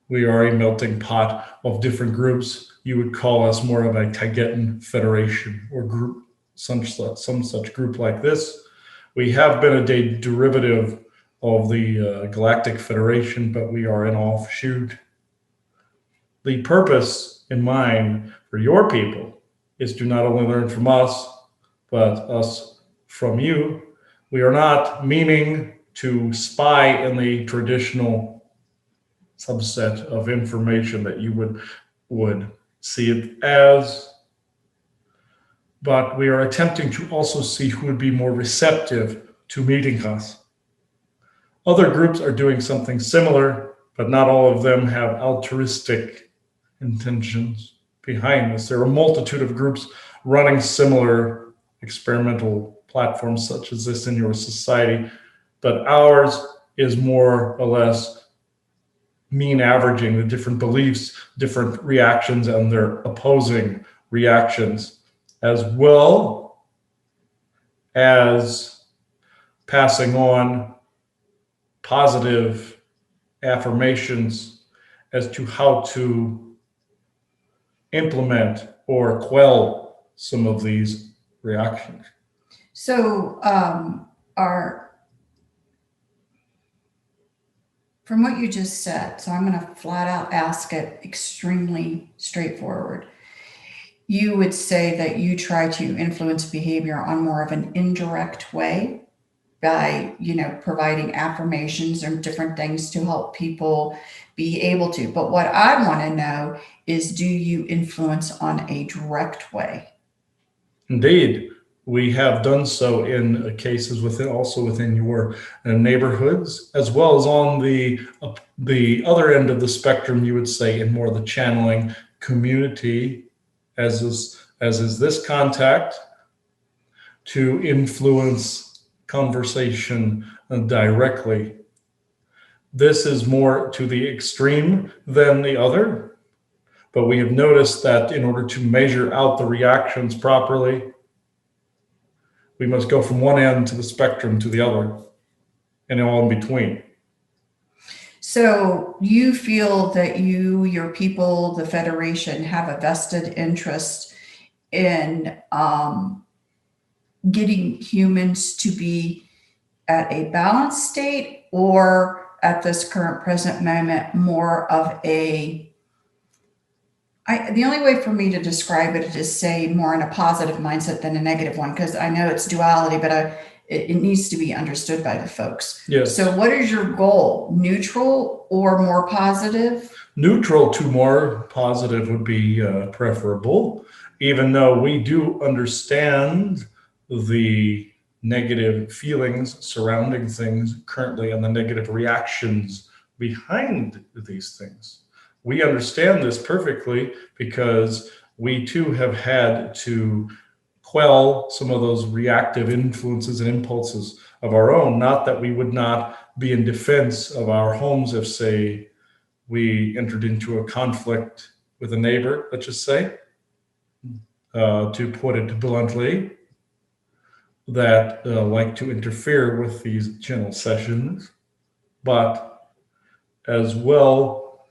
Speaker 1: We are a melting pot of different groups. You would call us more of a Taygetean federation or group, some such group like this. We have been a derivative of the Galactic Federation, but we are an offshoot. The purpose in mind for your people is to not only learn from us, but us from you. We are not meaning to spy in the traditional subset of information that you would see it as, but we are attempting to also see who would be more receptive to meeting us. Other groups are doing something similar, but not all of them have altruistic intentions behind this. There are a multitude of groups running similar experimental platforms such as this in your society, but ours is more or less mean averaging the different beliefs, different reactions, and their opposing reactions, as well as passing on positive affirmations as to how to implement or quell some of these reactions.
Speaker 4: So from what you just said, so I'm going to flat out ask it extremely straightforward. You would say that you try to influence behavior on more of an indirect way by, providing affirmations and different things to help people be able to. But what I want to know is, do you influence on a direct way?
Speaker 1: Indeed. We have done so in cases within your neighborhoods, as well as on the other end of the spectrum, you would say, in more of the channeling community, as is this contact, to influence conversation directly. This is more to the extreme than the other, but we have noticed that in order to measure out the reactions properly, we must go from one end to the spectrum to the other and all in between.
Speaker 4: So you feel that your people, the Federation, have a vested interest in getting humans to be at a balanced state, or at this current present moment more of the only way for me to describe it is say more in a positive mindset than a negative one, because I know it's duality, but it needs to be understood by the folks.
Speaker 1: Yes.
Speaker 4: So what is your goal? Neutral or more positive?
Speaker 1: Neutral to more positive would be preferable, even though we do understand the negative feelings surrounding things currently and the negative reactions behind these things. We understand this perfectly because we too have had to quell some of those reactive influences and impulses of our own. Not that we would not be in defense of our homes if, say, we entered into a conflict with a neighbor, let's just say, to put it bluntly, that like to interfere with these channel sessions. But as well,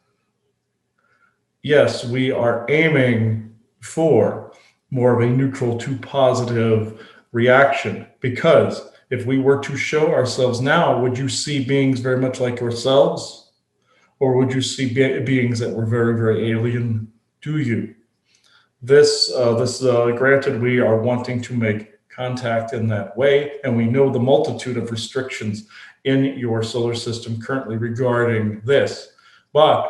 Speaker 1: yes, we are aiming for more of a neutral to positive reaction, because if we were to show ourselves now, would you see beings very much like yourselves? Or would you see beings that were very, very alien to you? Granted, we are wanting to make contact in that way, and we know the multitude of restrictions in your solar system currently regarding this. But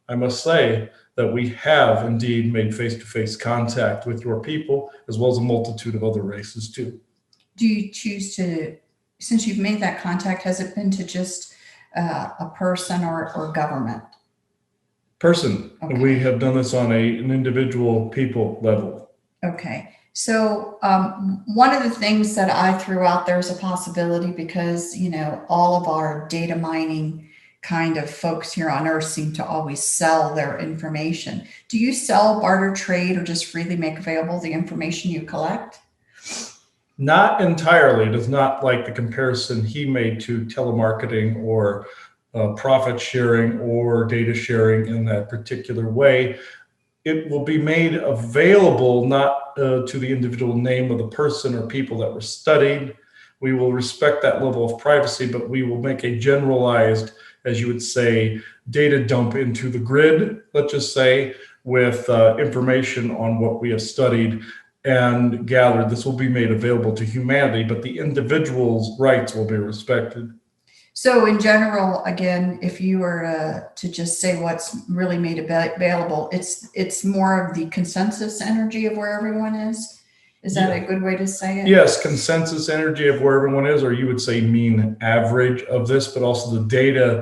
Speaker 1: I must say that we have indeed made face-to-face contact with your people, as well as a multitude of other races too.
Speaker 4: Do you choose to, since you've made that contact, has it been to just a person or government?
Speaker 1: Person.
Speaker 4: Okay.
Speaker 1: We have done this on an individual people level.
Speaker 4: Okay. So one of the things that I threw out there as a possibility, because, all of our data mining kind of folks here on Earth seem to always sell their information. Do you sell, barter, trade, or just freely make available the information you collect?
Speaker 1: Not entirely. It is not like the comparison he made to telemarketing or profit sharing or data sharing in that particular way. It will be made available not to the individual name of the person or people that were studied. We will respect that level of privacy, but we will make a generalized, as you would say, data dump into the grid, let's just say, with information on what we have studied and gathered. This will be made available to humanity, but the individual's rights will be respected.
Speaker 4: So in general, again, if you were to just say what's really made available, it's more of the consensus energy of where everyone is. Is that a good way to say it?
Speaker 1: Yes, consensus energy of where everyone is, or you would say mean average of this, but also the data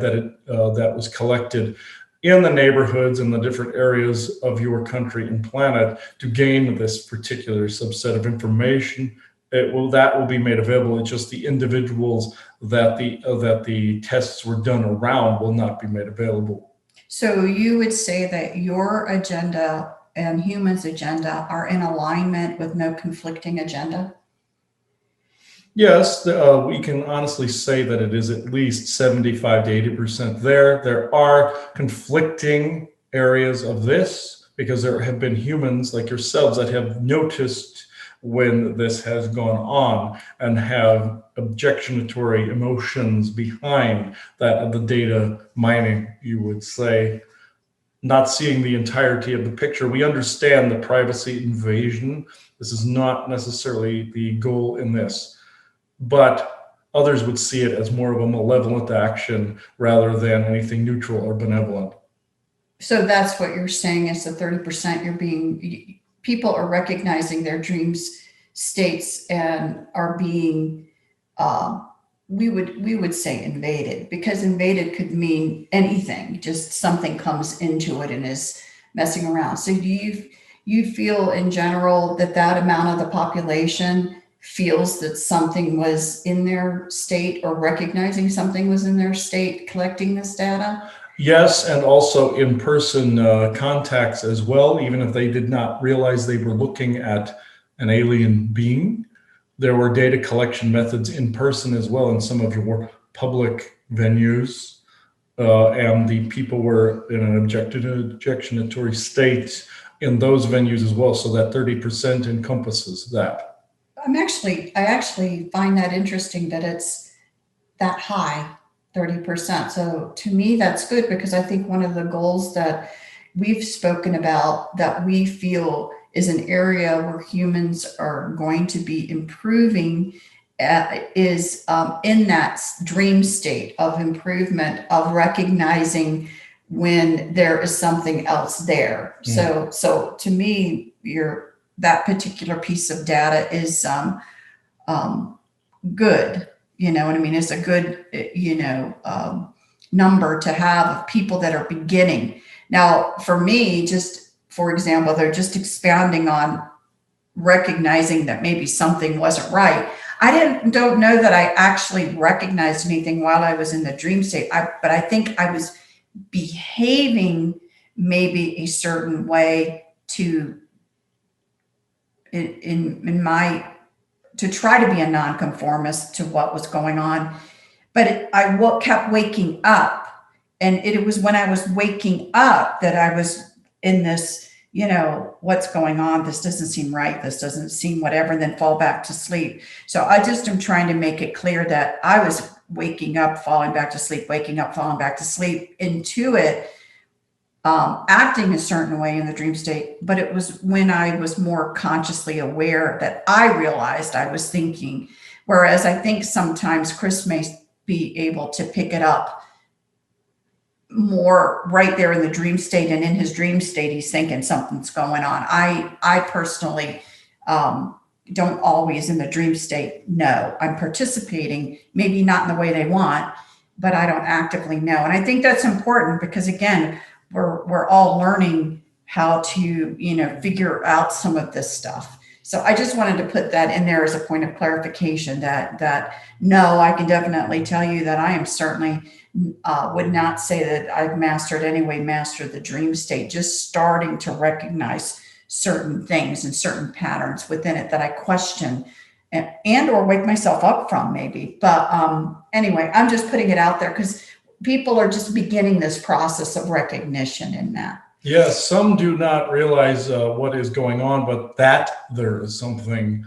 Speaker 1: that was collected in the neighborhoods and the different areas of your country and planet to gain this particular subset of information. That will be made available. It's just the individuals that the tests were done around will not be made available.
Speaker 4: So you would say that your agenda and humans' agenda are in alignment with no conflicting agenda?
Speaker 1: Yes, we can honestly say that it is at least 75 to 80% there. There are conflicting areas of this because there have been humans like yourselves that have noticed when this has gone on and have objectionatory emotions behind that of the data mining, you would say, not seeing the entirety of the picture. We understand the privacy invasion. This is not necessarily the goal in this, but others would see it as more of a malevolent action rather than anything neutral or benevolent.
Speaker 4: So that's what you're saying is the 30% people are recognizing their dreams states and are being, we would say invaded, because invaded could mean anything, just something comes into it and is messing around. So do you feel in general that amount of the population feels that something was in their state, or recognizing something was in their state collecting this data?
Speaker 1: Yes, and also in-person contacts as well, even if they did not realize they were looking at an alien being. There were data collection methods in person as well in some of your public venues, and the people were in an objectionatory state in those venues as well, so that 30% encompasses that.
Speaker 4: I actually find that interesting that it's that high. 30%. So to me, that's good, because I think one of the goals that we've spoken about that we feel is an area where humans are going to be improving is in that dream state of improvement, of recognizing when there is something else there. So to me, that particular piece of data is good. You know what I mean? It's a good, number to have of people that are beginning. Now, for me, just for example, they're just expounding on recognizing that maybe something wasn't right. I don't know that I actually recognized anything while I was in the dream state. But I think I was behaving maybe a certain way to try to be a nonconformist to what was going on. But I kept waking up, and it was when I was waking up that I was in this, what's going on? This doesn't seem right. This doesn't seem whatever, and then fall back to sleep. So I just am trying to make it clear that I was waking up, falling back to sleep, waking up, falling back to sleep into it, acting a certain way in the dream state. But it was when I was more consciously aware that I realized I was thinking. Whereas I think sometimes Chris may be able to pick it up more right there in the dream state, and in his dream state he's thinking something's going on. I personally don't always in the dream state know I'm participating, maybe not in the way they want, but I don't actively know. And I think that's important, because again, we're all learning how to figure out some of this stuff. So I just wanted to put that in there as a point of clarification that no, I can definitely tell you that I am certainly would not say that I've mastered the dream state, just starting to recognize certain things and certain patterns within it that I question and or wake myself up from maybe. But anyway, I'm just putting it out there because people are just beginning this process of recognition in that.
Speaker 1: Yes, some do not realize what is going on, but that there is something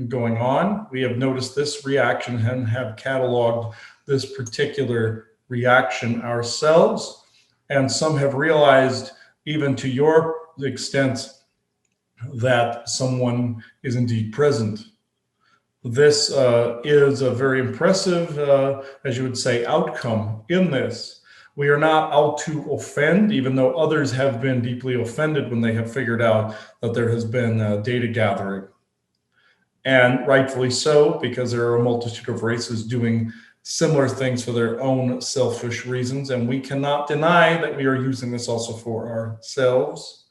Speaker 1: going on. We have noticed this reaction and have cataloged this particular reaction ourselves. And some have realized, even to your extent, that someone is indeed present. This is a very impressive, as you would say, outcome in this. We are not out to offend, even though others have been deeply offended when they have figured out that there has been data gathering. And rightfully so, because there are a multitude of races doing similar things for their own selfish reasons. And we cannot deny that we are using this also for ourselves.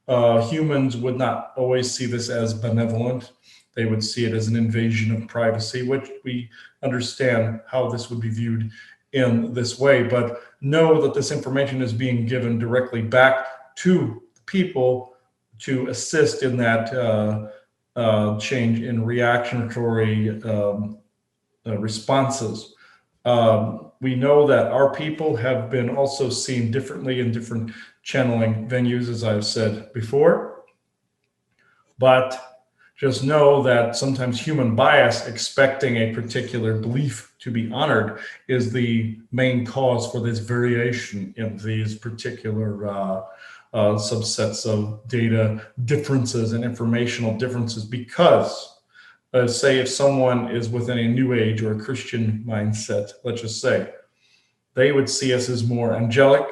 Speaker 1: Humans would not always see this as benevolent. They would see it as an invasion of privacy, which we understand how this would be viewed in this way, but know that this information is being given directly back to people to assist in that change in reactionary responses. We know that our people have been also seen differently in different channeling venues, as I've said before, but just know that sometimes human bias, expecting a particular belief to be honored, is the main cause for this variation in these particular subsets of data differences and informational differences. Because, say, if someone is within a New Age or a Christian mindset, let's just say, they would see us as more angelic,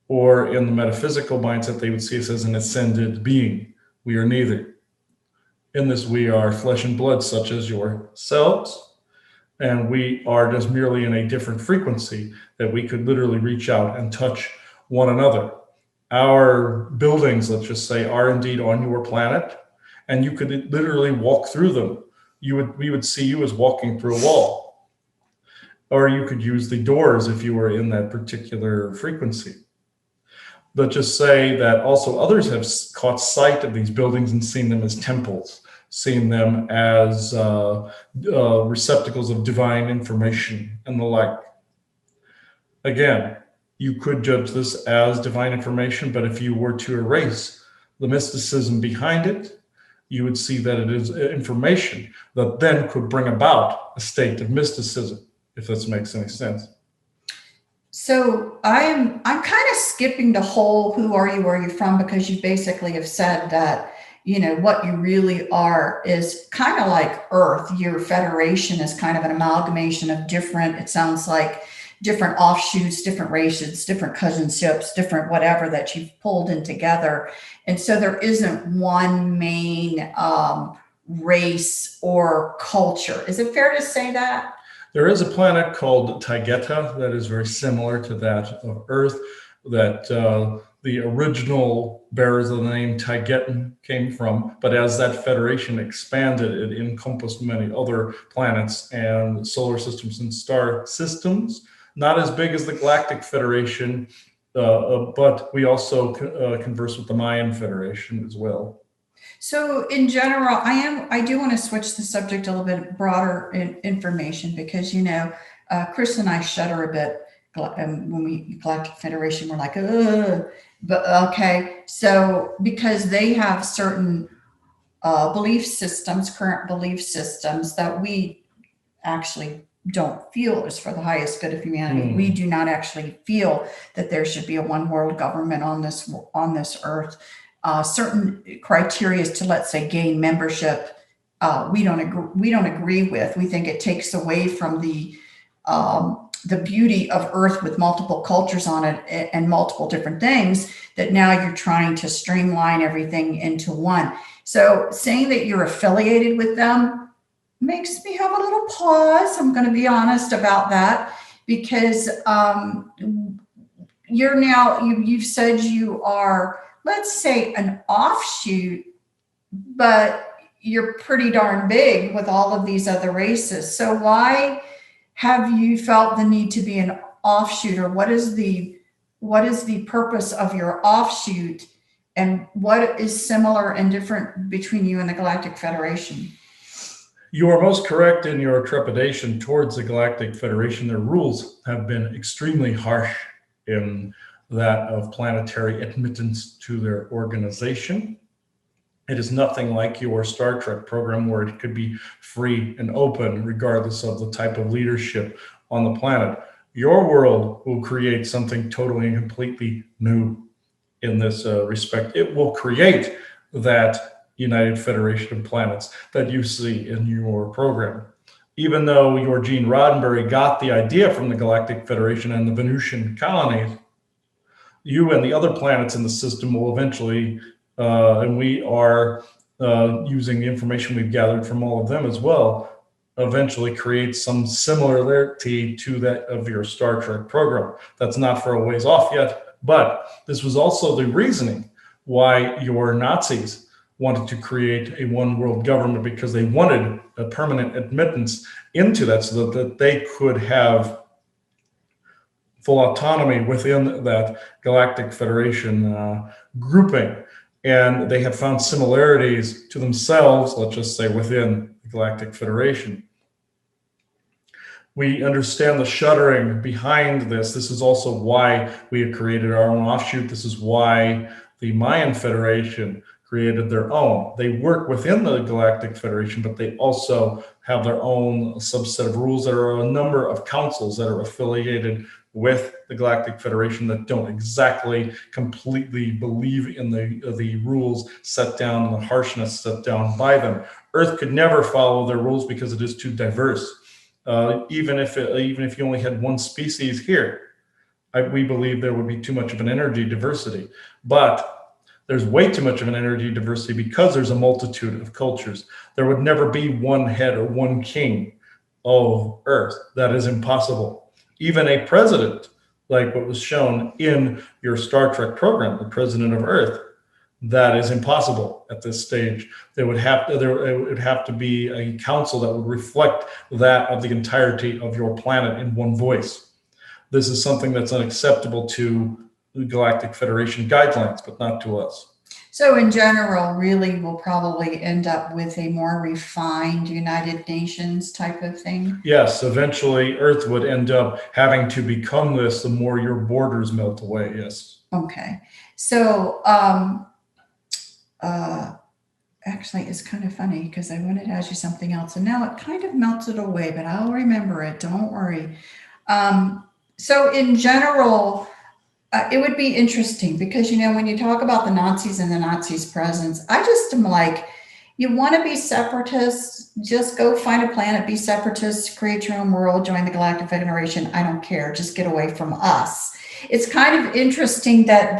Speaker 1: or in the metaphysical mindset, they would see us as an ascended being. We are neither. In this, we are flesh and blood, such as yourselves, and we are just merely in a different frequency that we could literally reach out and touch one another. Our buildings, let's just say, are indeed on your planet, and you could literally walk through them. We would see you as walking through a wall. Or you could use the doors if you were in that particular frequency. But just say that also others have caught sight of these buildings and seen them as temples, seen them as receptacles of divine information and the like. Again, you could judge this as divine information, but if you were to erase the mysticism behind it, you would see that it is information that then could bring about a state of mysticism, if this makes any sense.
Speaker 4: So I'm kind of skipping the whole who are you, where are you from, because you basically have said that, what you really are is kind of like Earth. Your federation is kind of an amalgamation of different, it sounds like different offshoots, different races, different cousinships, different whatever that you've pulled in together. And so there isn't one main race or culture. Is it fair to say that?
Speaker 1: There is a planet called Taygeta that is very similar to that of Earth, that the original bearers of the name Taygetean came from. But as that federation expanded, it encompassed many other planets and solar systems and star systems. Not as big as the Galactic Federation, but we also converse with the Mayan Federation as well.
Speaker 4: So in general, I do want to switch the subject a little bit broader information, because, Chris and I shudder a bit when we Galactic Federation, we're like, ugh, but okay. So because they have certain belief systems, current belief systems that we actually don't feel is for the highest good of humanity. We do not actually feel that there should be a one world government on this earth. Certain criteria to, let's say, gain membership, we don't agree with. We think it takes away from the beauty of Earth with multiple cultures on it and multiple different things, that now you're trying to streamline everything into one. So saying that you're affiliated with them makes me have a little pause. I'm going to be honest about that, because you've said you are, let's say, an offshoot, but you're pretty darn big with all of these other races. So why have you felt the need to be an offshoot, or what is the purpose of your offshoot, and what is similar and different between you and the Galactic Federation?
Speaker 1: You are most correct in your trepidation towards the Galactic Federation. Their rules have been extremely harsh in that of planetary admittance to their organization. It is nothing like your Star Trek program, where it could be free and open regardless of the type of leadership on the planet. Your world will create something totally and completely new in this respect. It will create that United Federation of Planets that you see in your program. Even though your Gene Roddenberry got the idea from the Galactic Federation and the Venusian colonies, you and the other planets in the system will eventually, and we are using the information we've gathered from all of them as well, eventually create some similarity to that of your Star Trek program. That's not for a ways off yet, but this was also the reasoning why your Nazis wanted to create a one world government, because they wanted a permanent admittance into that, so that they could have full autonomy within that Galactic Federation grouping. And they have found similarities to themselves, let's just say, within the Galactic Federation. We understand the shuddering behind this. This is also why we have created our own offshoot. This is why the Mayan Federation created their own. They work within the Galactic Federation, but they also have their own subset of rules. There are a number of councils that are affiliated with the Galactic Federation that don't exactly completely believe in the rules set down and the harshness set down by them. Earth could never follow their rules because it is too diverse. Even if you only had one species here, we believe there would be too much of an energy diversity. But there's way too much of an energy diversity because there's a multitude of cultures. There would never be one head or one king of Earth. That is impossible. Even a president, like what was shown in your Star Trek program, the president of Earth, that is impossible at this stage. It would have to be a council that would reflect that of the entirety of your planet in one voice. This is something that's unacceptable to the Galactic Federation guidelines, but not to us.
Speaker 4: So in general, really, we'll probably end up with a more refined United Nations type of thing.
Speaker 1: Yes, eventually Earth would end up having to become this the more your borders melt away, yes.
Speaker 4: Okay. So actually, it's kind of funny because I wanted to ask you something else, and now it kind of melted away, but I'll remember it. Don't worry. So in general, it would be interesting because, when you talk about the Nazis and the Nazis' presence, I just am like, you want to be separatists, just go find a planet, be separatists, create your own world, join the Galactic Federation. I don't care. Just get away from us. It's kind of interesting that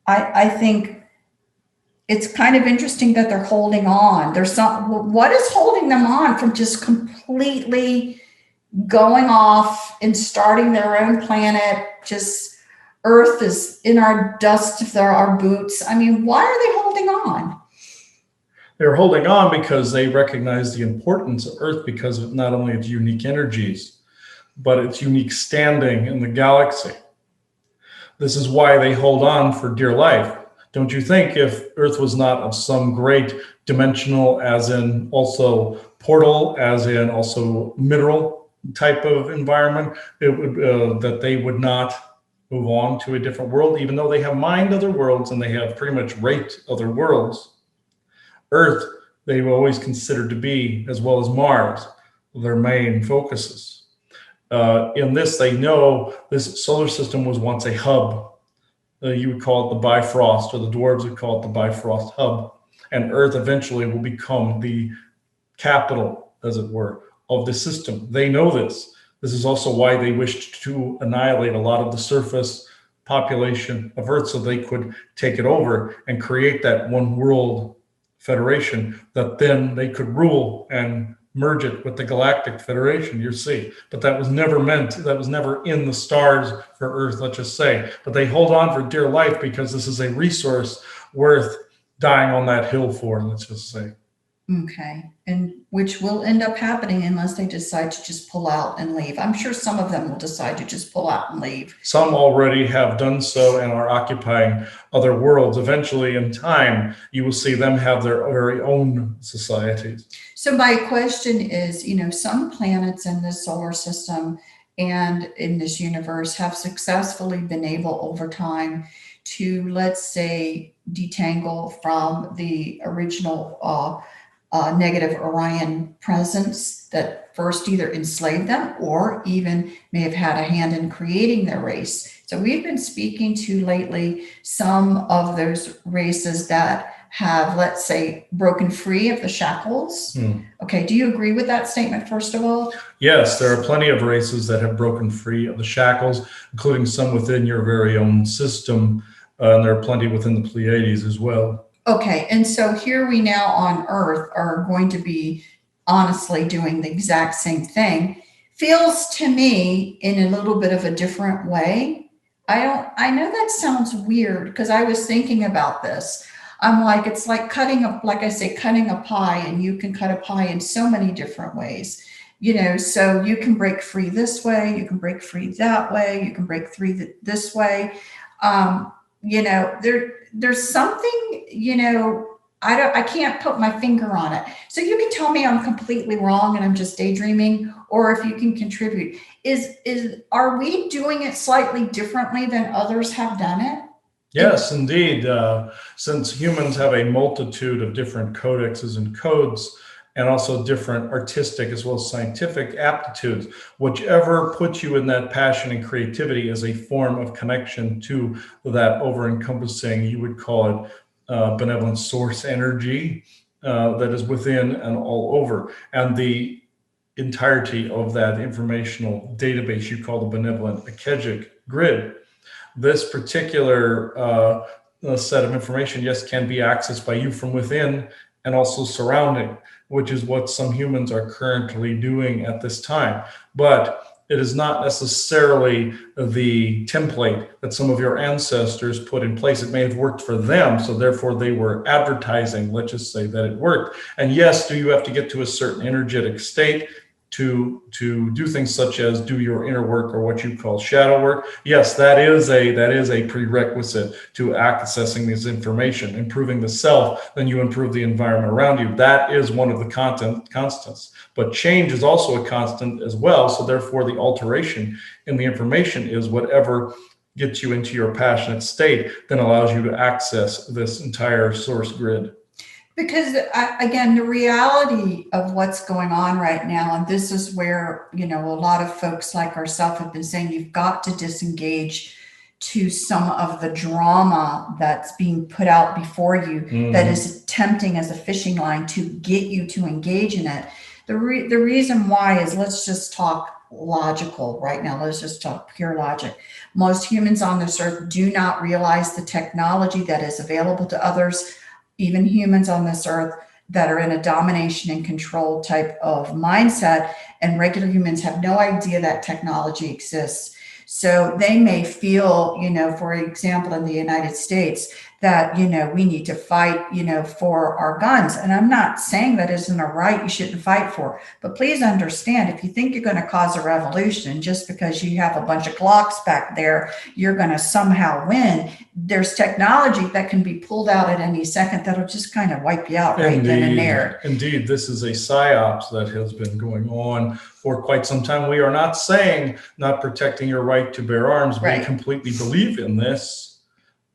Speaker 4: I think it's kind of interesting that they're holding on. What is holding them on from just completely going off and starting their own planet? Just Earth is in our dust if there are boots. I mean, why are they holding on?
Speaker 1: They're holding on because they recognize the importance of Earth because of not only its unique energies, but its unique standing in the galaxy. This is why they hold on for dear life. Don't you think if Earth was not of some great dimensional, as in also portal, as in also mineral type of environment, it would that they would not move on to a different world, even though they have mined other worlds and they have pretty much raped other worlds. Earth, they were always considered to be, as well as Mars, their main focuses. In this, they know this solar system was once a hub. You would call it the Bifrost, or the dwarves would call it the Bifrost hub. And Earth eventually will become the capital, as it were, of the system. They know this. This is also why they wished to annihilate a lot of the surface population of Earth so they could take it over and create that one world federation that then they could rule and merge it with the Galactic Federation, you see. But that was never in the stars for Earth, let's just say. But they hold on for dear life because this is a resource worth dying on that hill for, let's just say.
Speaker 4: Okay. And which will end up happening unless they decide to just pull out and leave. I'm sure some of them will decide to just pull out and leave.
Speaker 1: Some already have done so and are occupying other worlds. Eventually, in time, you will see them have their very own societies.
Speaker 4: So my question is, some planets in this solar system and in this universe have successfully been able over time to, let's say, detangle from the original negative Orion presence that first either enslaved them or even may have had a hand in creating their race. So we've been speaking to lately some of those races that have, let's say, broken free of the shackles. Okay, do you agree with that statement, first of all?
Speaker 1: Yes, there are plenty of races that have broken free of the shackles, including some within your very own system, and there are plenty within the Pleiades as well.
Speaker 4: Okay, and so here we now on Earth are going to be honestly doing the exact same thing. Feels to me in a little bit of a different way. I know that sounds weird because I was thinking about this. I'm like, it's like cutting a pie, and you can cut a pie in so many different ways. So you can break free this way, you can break free that way, you can break free this way. There's something, I can't put my finger on it. So you can tell me I'm completely wrong and I'm just daydreaming, or if you can contribute. Are we doing it slightly differently than others have done it?
Speaker 1: Yes, indeed. Since humans have a multitude of different codexes and codes, and also different artistic as well as scientific aptitudes, whichever puts you in that passion and creativity is a form of connection to that over-encompassing, you would call it benevolent source energy that is within and all over. And the entirety of that informational database you call the benevolent Akashic grid. This particular set of information, yes, can be accessed by you from within and also surrounding, which is what some humans are currently doing at this time. But it is not necessarily the template that some of your ancestors put in place. It may have worked for them, so therefore they were advertising, let's just say, that it worked. And yes, do you have to get to a certain energetic state to do things such as do your inner work, or what you call shadow work? Yes, that is a prerequisite to accessing this information. Improving the self, then you improve the environment around you. That is one of the constants. But change is also a constant as well. So therefore, the alteration in the information is whatever gets you into your passionate state, then allows you to access this entire source grid.
Speaker 4: Because again, the reality of what's going on right now, and this is where, a lot of folks like ourselves have been saying you've got to disengage to some of the drama that's being put out before you that is tempting as a fishing line to get you to engage in it. The reason why is, let's just talk logical right now. Let's just talk pure logic. Most humans on this earth do not realize the technology that is available to others, even humans on this earth that are in a domination and control type of mindset, and regular humans have no idea that technology exists. So they may feel, for example, in the United States, that, we need to fight, for our guns. And I'm not saying that isn't a right you shouldn't fight for, but please understand, if you think you're going to cause a revolution just because you have a bunch of Glocks back there, you're going to somehow win. There's technology that can be pulled out at any second that'll just kind of wipe you out right then and there.
Speaker 1: Indeed, this is a psyops that has been going on for quite some time. We are not saying not protecting your right to bear arms.
Speaker 4: Right.
Speaker 1: We completely believe in this.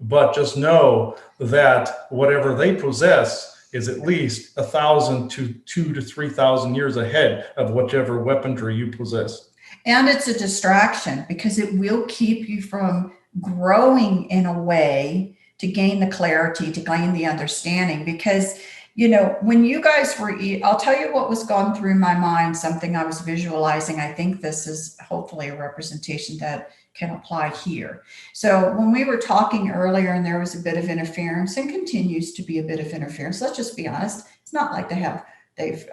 Speaker 1: But just know that whatever they possess is at least 1,000 to 2,000 to 3,000 years ahead of whichever weaponry you possess.
Speaker 4: And it's a distraction because it will keep you from growing in a way to gain the clarity, to gain the understanding. Because, when you guys were, I'll tell you what was going through my mind, something I was visualizing. I think this is hopefully a representation that can apply here. So when we were talking earlier and there was a bit of interference and continues to be a bit of interference, let's just be honest. It's not like they've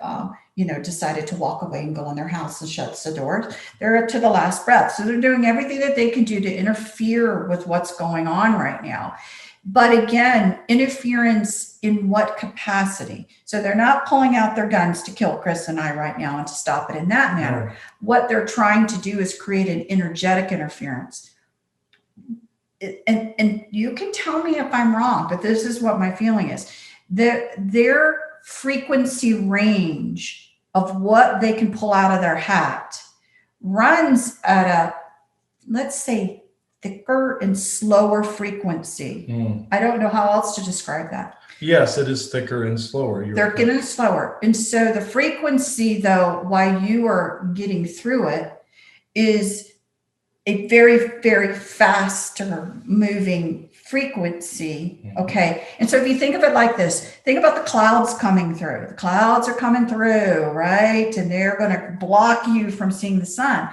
Speaker 4: decided to walk away and go in their house and shuts the doors. They're up to the last breath. So they're doing everything that they can do to interfere with what's going on right now. But again, interference in what capacity? So they're not pulling out their guns to kill Chris and I right now and to stop it in that manner. No. What they're trying to do is create an energetic interference. And you can tell me if I'm wrong, but this is what my feeling is. Their frequency range of what they can pull out of their hat runs at a, let's say, thicker and slower frequency. I don't know how else to describe that.
Speaker 1: Yes, it is thicker and slower.
Speaker 4: They're getting slower. And so the frequency, though, while you are getting through it, is a very, very faster moving frequency. Okay. And so if you think of it like this, think about the clouds coming through. The clouds are coming through, right? And they're going to block you from seeing the sun.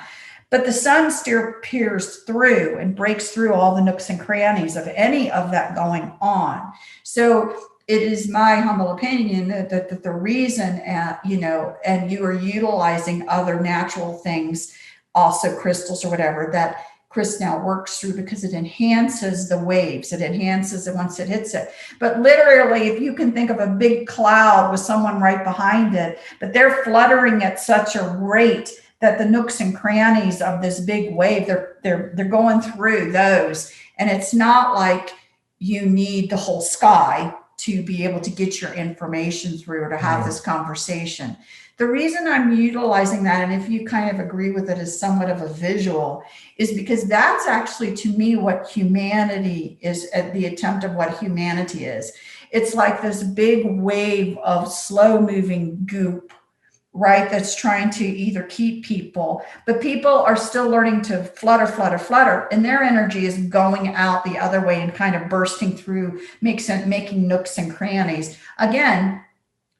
Speaker 4: But the sun still peers through and breaks through all the nooks and crannies of any of that going on. So it is my humble opinion that the reason, and you are utilizing other natural things, also crystals or whatever, that Chris now works through because it enhances the waves. It enhances it once it hits it. But literally, if you can think of a big cloud with someone right behind it, but they're fluttering at such a rate that the nooks and crannies of this big wave, they're going through those. And it's not like you need the whole sky to be able to get your information through or to have this conversation. The reason I'm utilizing that, and if you kind of agree with it as somewhat of a visual, is because that's actually, to me, what humanity is, at the attempt of what humanity is. It's like this big wave of slow moving goop, right? That's trying to either keep people, but people are still learning to flutter, and their energy is going out the other way and kind of bursting through, making nooks and crannies. Again,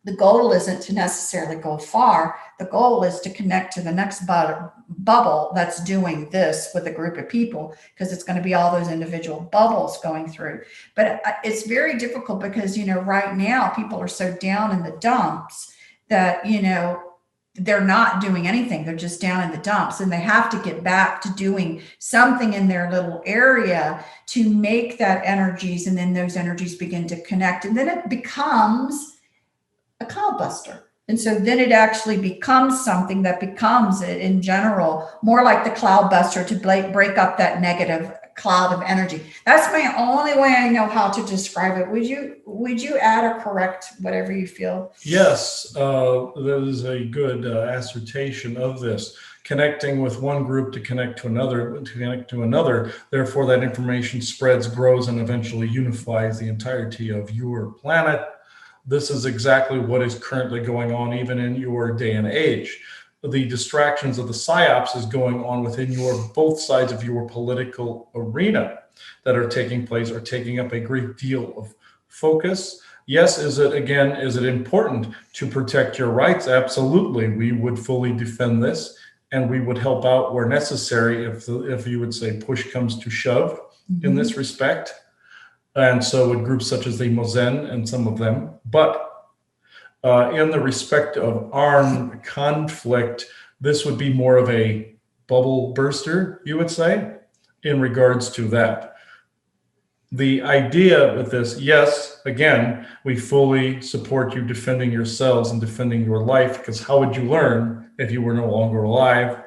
Speaker 4: the goal isn't to necessarily go far. The goal is to connect to the next bubble that's doing this with a group of people, because it's going to be all those individual bubbles going through. But it's very difficult because, right now people are so down in the dumps that, they're not doing anything. They're just down in the dumps, and they have to get back to doing something in their little area to make that energies. And then those energies begin to connect, and then it becomes a cloud buster. And so then it actually becomes something that becomes, in general, more like the cloud buster to break up that negative cloud of energy. That's my only way I know how to describe it. Would you add or correct whatever you feel?
Speaker 1: Yes, that is a good assertion of this. Connecting with one group to connect to another, therefore that information spreads, grows, and eventually unifies the entirety of your planet. This is exactly what is currently going on even in your day and age. The distractions of the psyops is going on within both sides of your political arena that are taking place, are taking up a great deal of focus. Yes, is it important to protect your rights? Absolutely. We would fully defend this, and we would help out where necessary if you would say push comes to shove in this respect. And so would groups such as the Mozen and some of them. But in the respect of armed conflict, this would be more of a bubble burster, you would say, in regards to that. The idea with this, yes, again, we fully support you defending yourselves and defending your life, because how would you learn if you were no longer alive,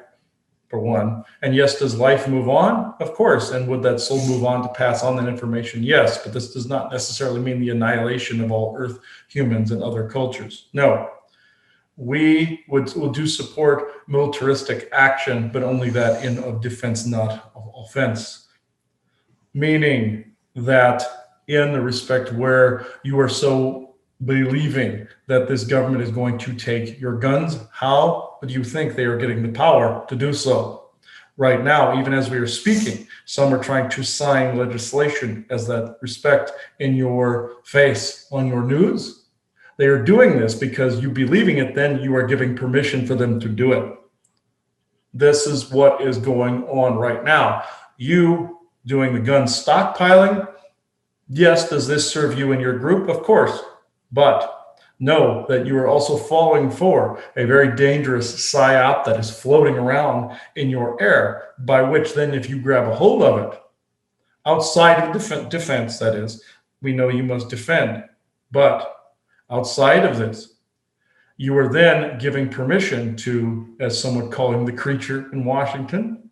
Speaker 1: for one? And yes, does life move on? Of course. And would that soul move on to pass on that information? Yes, but this does not necessarily mean the annihilation of all Earth humans and other cultures. No. We will do support militaristic action, but only that in of defense, not of offense. Meaning that in the respect where you are so believing that this government is going to take your guns, how do you think they are getting the power to do so? Right now, even as we are speaking, some are trying to sign legislation as that respect in your face on your news. They are doing this because you believing it, then you are giving permission for them to do it. This is what is going on right now. You doing the gun stockpiling, yes, does this serve you and your group? Of course, but know that you are also falling for a very dangerous psyop that is floating around in your air, by which then if you grab a hold of it, outside of defense, that is, we know you must defend, but outside of this, you are then giving permission to, as some would call him, the creature in Washington,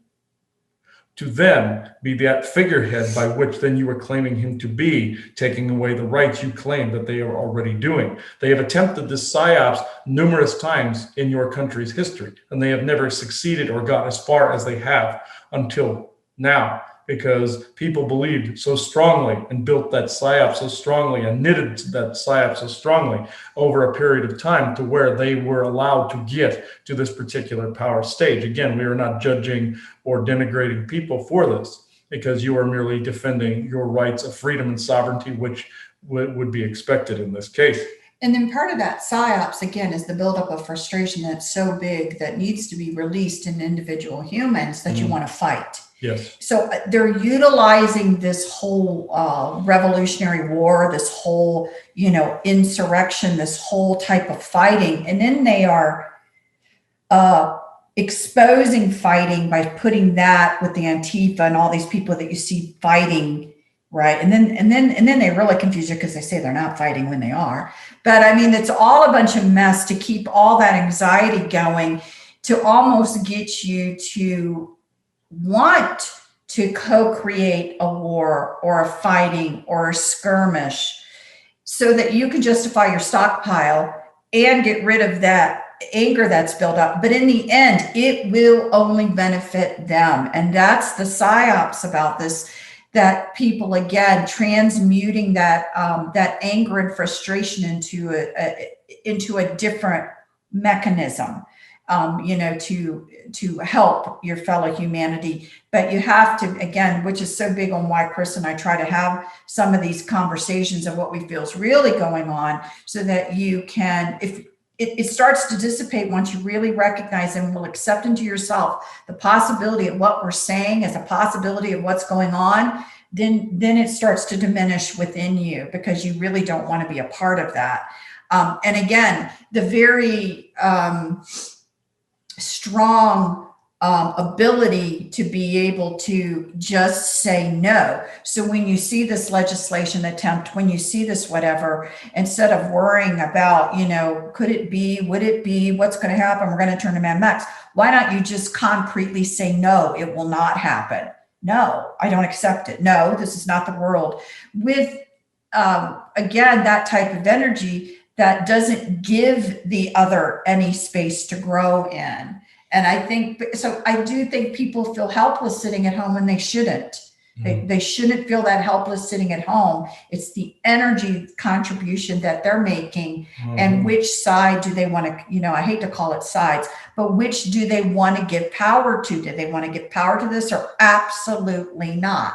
Speaker 1: to then be that figurehead by which then you are claiming him to be, taking away the rights you claim that they are already doing. They have attempted this psyops numerous times in your country's history, and they have never succeeded or got as far as they have until now, because people believed so strongly and built that psyop so strongly and knitted that psyop so strongly over a period of time to where they were allowed to get to this particular power stage. Again, we are not judging or denigrating people for this, because you are merely defending your rights of freedom and sovereignty, which would be expected in this case.
Speaker 4: And then part of that psyops, again, is the buildup of frustration that's so big that needs to be released in individual humans that you want to fight.
Speaker 1: Yes.
Speaker 4: So they're utilizing this whole revolutionary war, this whole, insurrection, this whole type of fighting. And then they are exposing fighting by putting that with the Antifa and all these people that you see fighting. Right. And then they really confuse you because they say they're not fighting when they are. But I mean, it's all a bunch of mess to keep all that anxiety going, to almost get you to want to co-create a war or a fighting or a skirmish so that you can justify your stockpile and get rid of that anger that's built up. But in the end, it will only benefit them. And that's the psyops about this, that people, again, transmuting that that anger and frustration into a different mechanism, to help your fellow humanity. But you have to, again, which is so big on why Chris and I try to have some of these conversations of what we feel is really going on, so that you can, if it starts to dissipate once you really recognize and will accept into yourself the possibility of what we're saying as a possibility of what's going on, then it starts to diminish within you, because you really don't want to be a part of that. And again, the very strong ability to be able to just say no. So when you see this legislation attempt, when you see this whatever, instead of worrying about, could it be, would it be, what's going to happen, we're going to turn to Mad Max, why not you just concretely say, no, it will not happen. No, I don't accept it. No, this is not the world. With, again, that type of energy that doesn't give the other any space to grow in. And I do think people feel helpless sitting at home when they shouldn't. They shouldn't feel that helpless sitting at home. It's the energy contribution that they're making, and which side do they want to, I hate to call it sides, but which do they want to give power to? Do they want to give power to this, or absolutely not?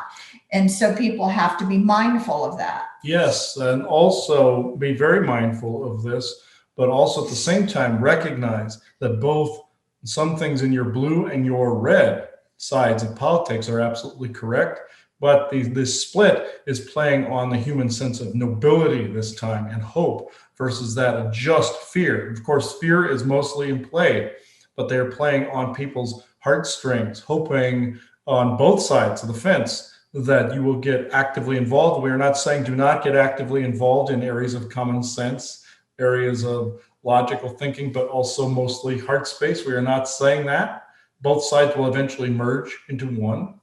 Speaker 4: And so people have to be mindful of that.
Speaker 1: Yes, and also be very mindful of this, but also at the same time recognize that both some things in your blue and your red sides of politics are absolutely correct. But this split is playing on the human sense of nobility this time and hope versus that of just fear. Of course, fear is mostly in play, but they're playing on people's heartstrings, hoping on both sides of the fence that you will get actively involved. We are not saying do not get actively involved in areas of common sense, areas of logical thinking, but also mostly heart space. We are not saying that. Both sides will eventually merge into one.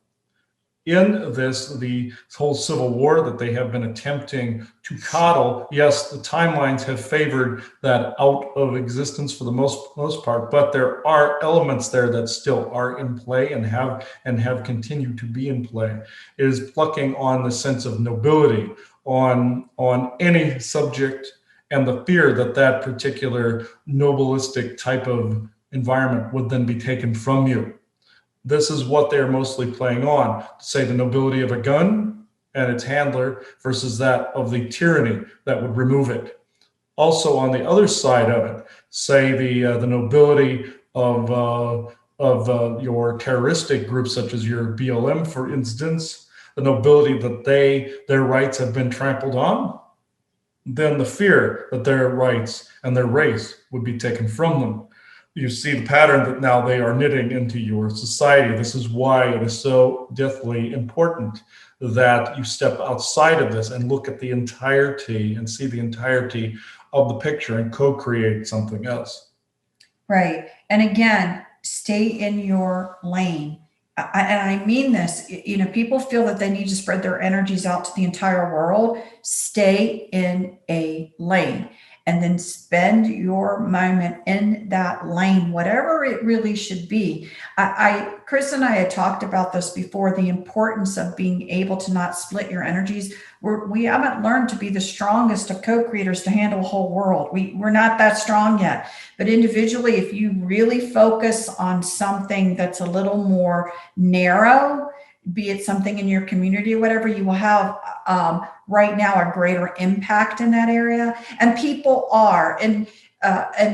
Speaker 1: In the whole civil war that they have been attempting to coddle, yes, the timelines have favored that out of existence for the most part, but there are elements there that still are in play and have continued to be in play. It is plucking on the sense of nobility on any subject, and the fear that that particular nobilistic type of environment would then be taken from you. This is what they're mostly playing on, say the nobility of a gun and its handler versus that of the tyranny that would remove it. Also, on the other side of it, say the nobility of your terroristic groups, such as your BLM, for instance, the nobility that their rights have been trampled on, then the fear that their rights and their race would be taken from them. You see the pattern that now they are knitting into your society. This is why it is so deathly important that you step outside of this and look at the entirety and see the entirety of the picture and co-create something else.
Speaker 4: Right. And again, stay in your lane. And I mean this, people feel that they need to spread their energies out to the entire world. Stay in a lane, and then spend your moment in that lane, whatever it really should be. Chris and I had talked about this before, the importance of being able to not split your energies. We haven't learned to be the strongest of co-creators to handle a whole world. We're not that strong yet. But individually, if you really focus on something that's a little more narrow, be it something in your community or whatever, you will have right now a greater impact in that area. And people are. And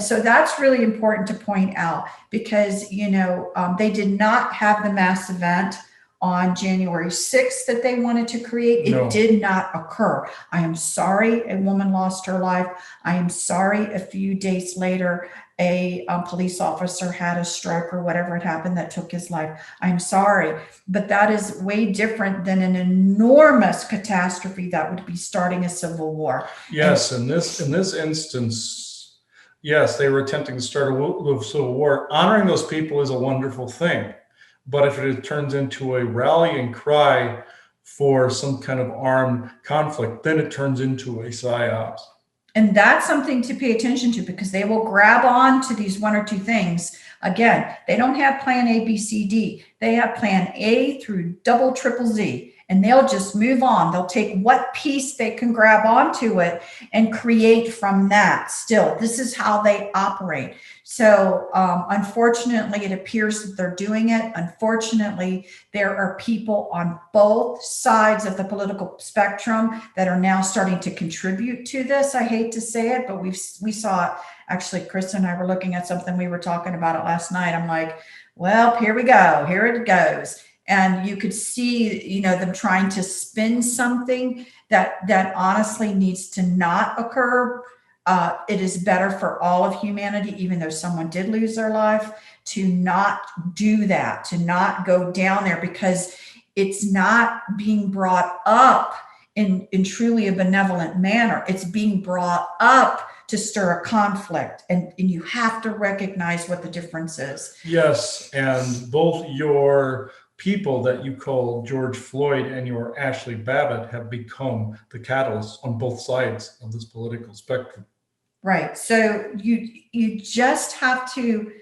Speaker 4: so that's really important to point out, because, they did not have the mass event on January 6th that they wanted to create. It did not occur. I am sorry a woman lost her life. I am sorry a few days later a police officer had a stroke or whatever had happened that took his life. I'm sorry, but that is way different than an enormous catastrophe that would be starting a civil war.
Speaker 1: Yes, in this instance, yes, they were attempting to start a civil war. Honoring those people is a wonderful thing, but if it turns into a rallying cry for some kind of armed conflict, then it turns into a psyops.
Speaker 4: And that's something to pay attention to, because they will grab on to these one or two things. Again, they don't have plan A, B, C, D. They have plan A through double triple Z, and they'll just move on. They'll take what piece they can grab onto it and create from that. Still, this is how they operate. So unfortunately, it appears that they're doing it. Unfortunately, there are people on both sides of the political spectrum that are now starting to contribute to this. I hate to say it, but we saw it. Actually, Chris and I were looking at something. We were talking about it last night. I'm like, well, here we go. Here it goes. And you could see, them trying to spin something that honestly needs to not occur. It is better for all of humanity, even though someone did lose their life, to not do that, to not go down there, because it's not being brought up in truly a benevolent manner. It's being brought up to stir a conflict, and you have to recognize what the difference is.
Speaker 1: Yes, and both your people that you call George Floyd and your Ashley Babbitt have become the catalysts on both sides of this political spectrum.
Speaker 4: Right. So you just have to,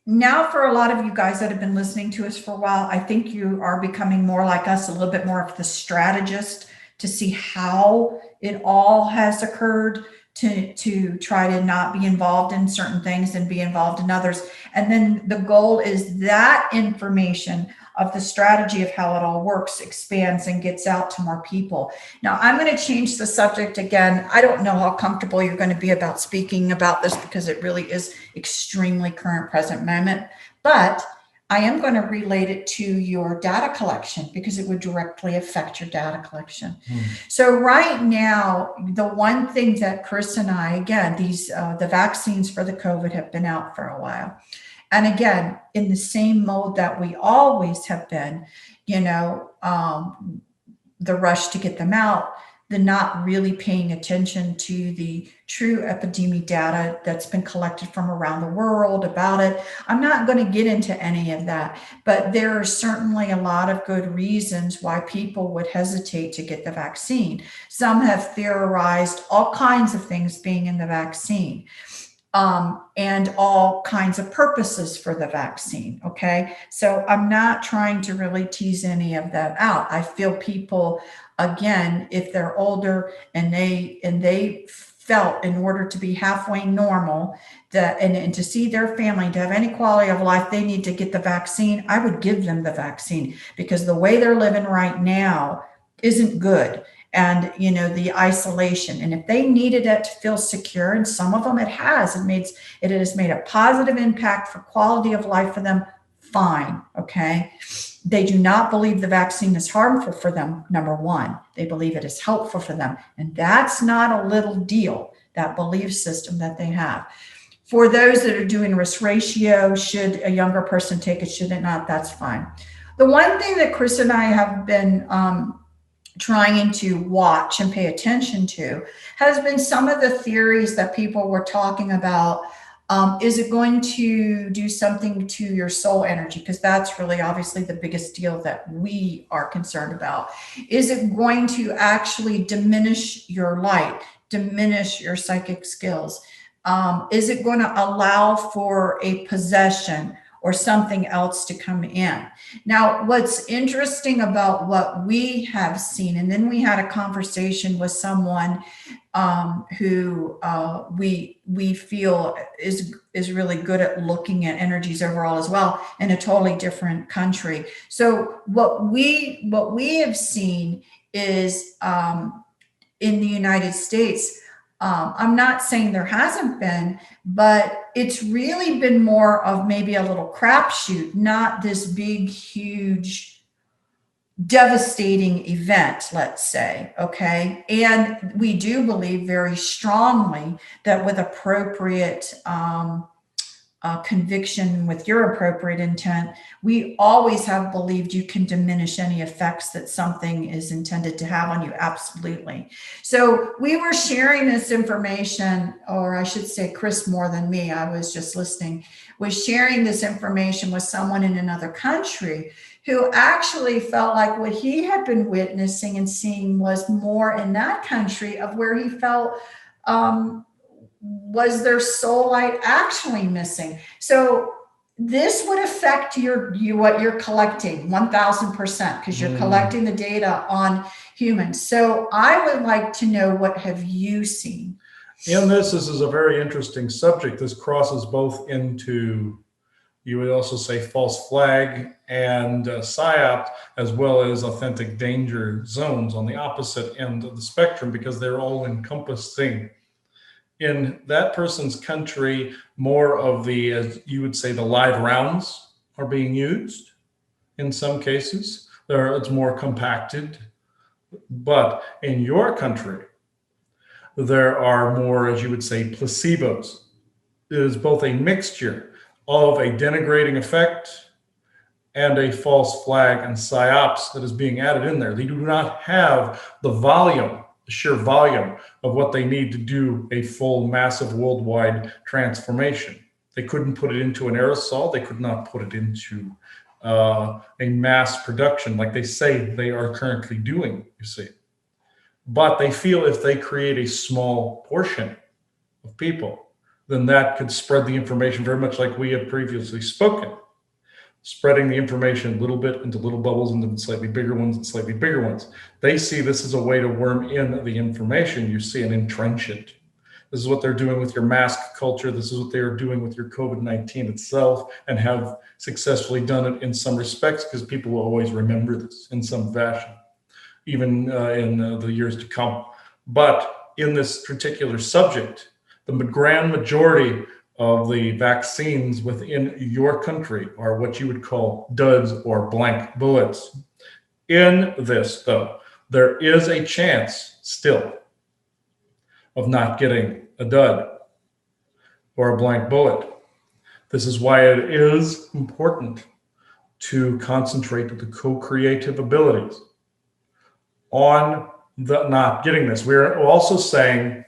Speaker 4: now for a lot of you guys that have been listening to us for a while, I think you are becoming more like us, a little bit more of the strategist to see how it all has occurred, to try to not be involved in certain things and be involved in others. And then the goal is that information of the strategy of how it all works expands and gets out to more people. Now, I'm going to change the subject again. I don't know how comfortable you're going to be about speaking about this because it really is extremely current, present moment. But I am going to relate it to your data collection because it would directly affect your data collection. So right now, the one thing that Chris and I, again, the vaccines for the COVID have been out for a while. And again, in the same mode that we always have been, the rush to get them out, the not really paying attention to the true epidemic data that's been collected from around the world about it. I'm not going to get into any of that, but there are certainly a lot of good reasons why people would hesitate to get the vaccine. Some have theorized all kinds of things being in the vaccine. And all kinds of purposes for the vaccine. Okay. So I'm not trying to really tease any of that out. I feel people, again, if they're older and they felt in order to be halfway normal and to see their family, to have any quality of life, they need to get the vaccine. I would give them the vaccine because the way they're living right now isn't good. And, the isolation. And if they needed it to feel secure, and some of them it has made a positive impact for quality of life for them, fine. Okay. They do not believe the vaccine is harmful for them. Number one, they believe it is helpful for them. And that's not a little deal, that belief system that they have. For those that are doing risk ratio, should a younger person take it, should it not? That's fine. The one thing that Chris and I have been, trying to watch and pay attention to has been some of the theories that people were talking about. Is it going to do something to your soul energy? Because that's really obviously the biggest deal that we are concerned about. Is it going to actually diminish your light, diminish your psychic skills? Is it going to allow for a possession or something else to come in? Now, what's interesting about what we have seen, and then we had a conversation with someone who we feel is really good at looking at energies overall as well in a totally different country. So what we have seen is in the United States. I'm not saying there hasn't been, but it's really been more of maybe a little crapshoot, not this big, huge, devastating event, let's say. Okay. And we do believe very strongly that with appropriate conviction, with your appropriate intent, we always have believed you can diminish any effects that something is intended to have on you. Absolutely. So we were sharing this information, or I should say Chris more than me, I was just listening, was sharing this information with someone in another country who actually felt like what he had been witnessing and seeing was more in that country of where he felt was their soul light actually missing. So this would affect what you're collecting 1000%, because you're collecting the data on humans. So I would like to know, what have you seen?
Speaker 1: And this is a very interesting subject. This crosses both into, you would also say, false flag and PSYOP, as well as authentic danger zones on the opposite end of the spectrum, because they're all encompassing. In that person's country, more of the, as you would say, the live rounds are being used in some cases. It's more compacted. But in your country, there are more, as you would say, placebos. It is both a mixture of a denigrating effect and a false flag and PSYOPs that is being added in there. They do not have the volume, the sheer volume of what they need to do a full, massive, worldwide transformation. They couldn't put it into an aerosol. They could not put it into a mass production like they say they are currently doing, you see. But they feel if they create a small portion of people, then that could spread the information very much like we have previously spoken, spreading the information a little bit into little bubbles, into slightly bigger ones and slightly bigger ones. They see this as a way to worm in the information, you see, and entrench it. This is what they're doing with your mask culture. This is what they are doing with your COVID-19 itself, and have successfully done it in some respects, because people will always remember this in some fashion, even in the years to come. But in this particular subject, the grand majority of the vaccines within your country are what you would call duds or blank bullets. In this, though, there is a chance still of not getting a dud or a blank bullet. This is why it is important to concentrate the co-creative abilities on the not getting this. We're also saying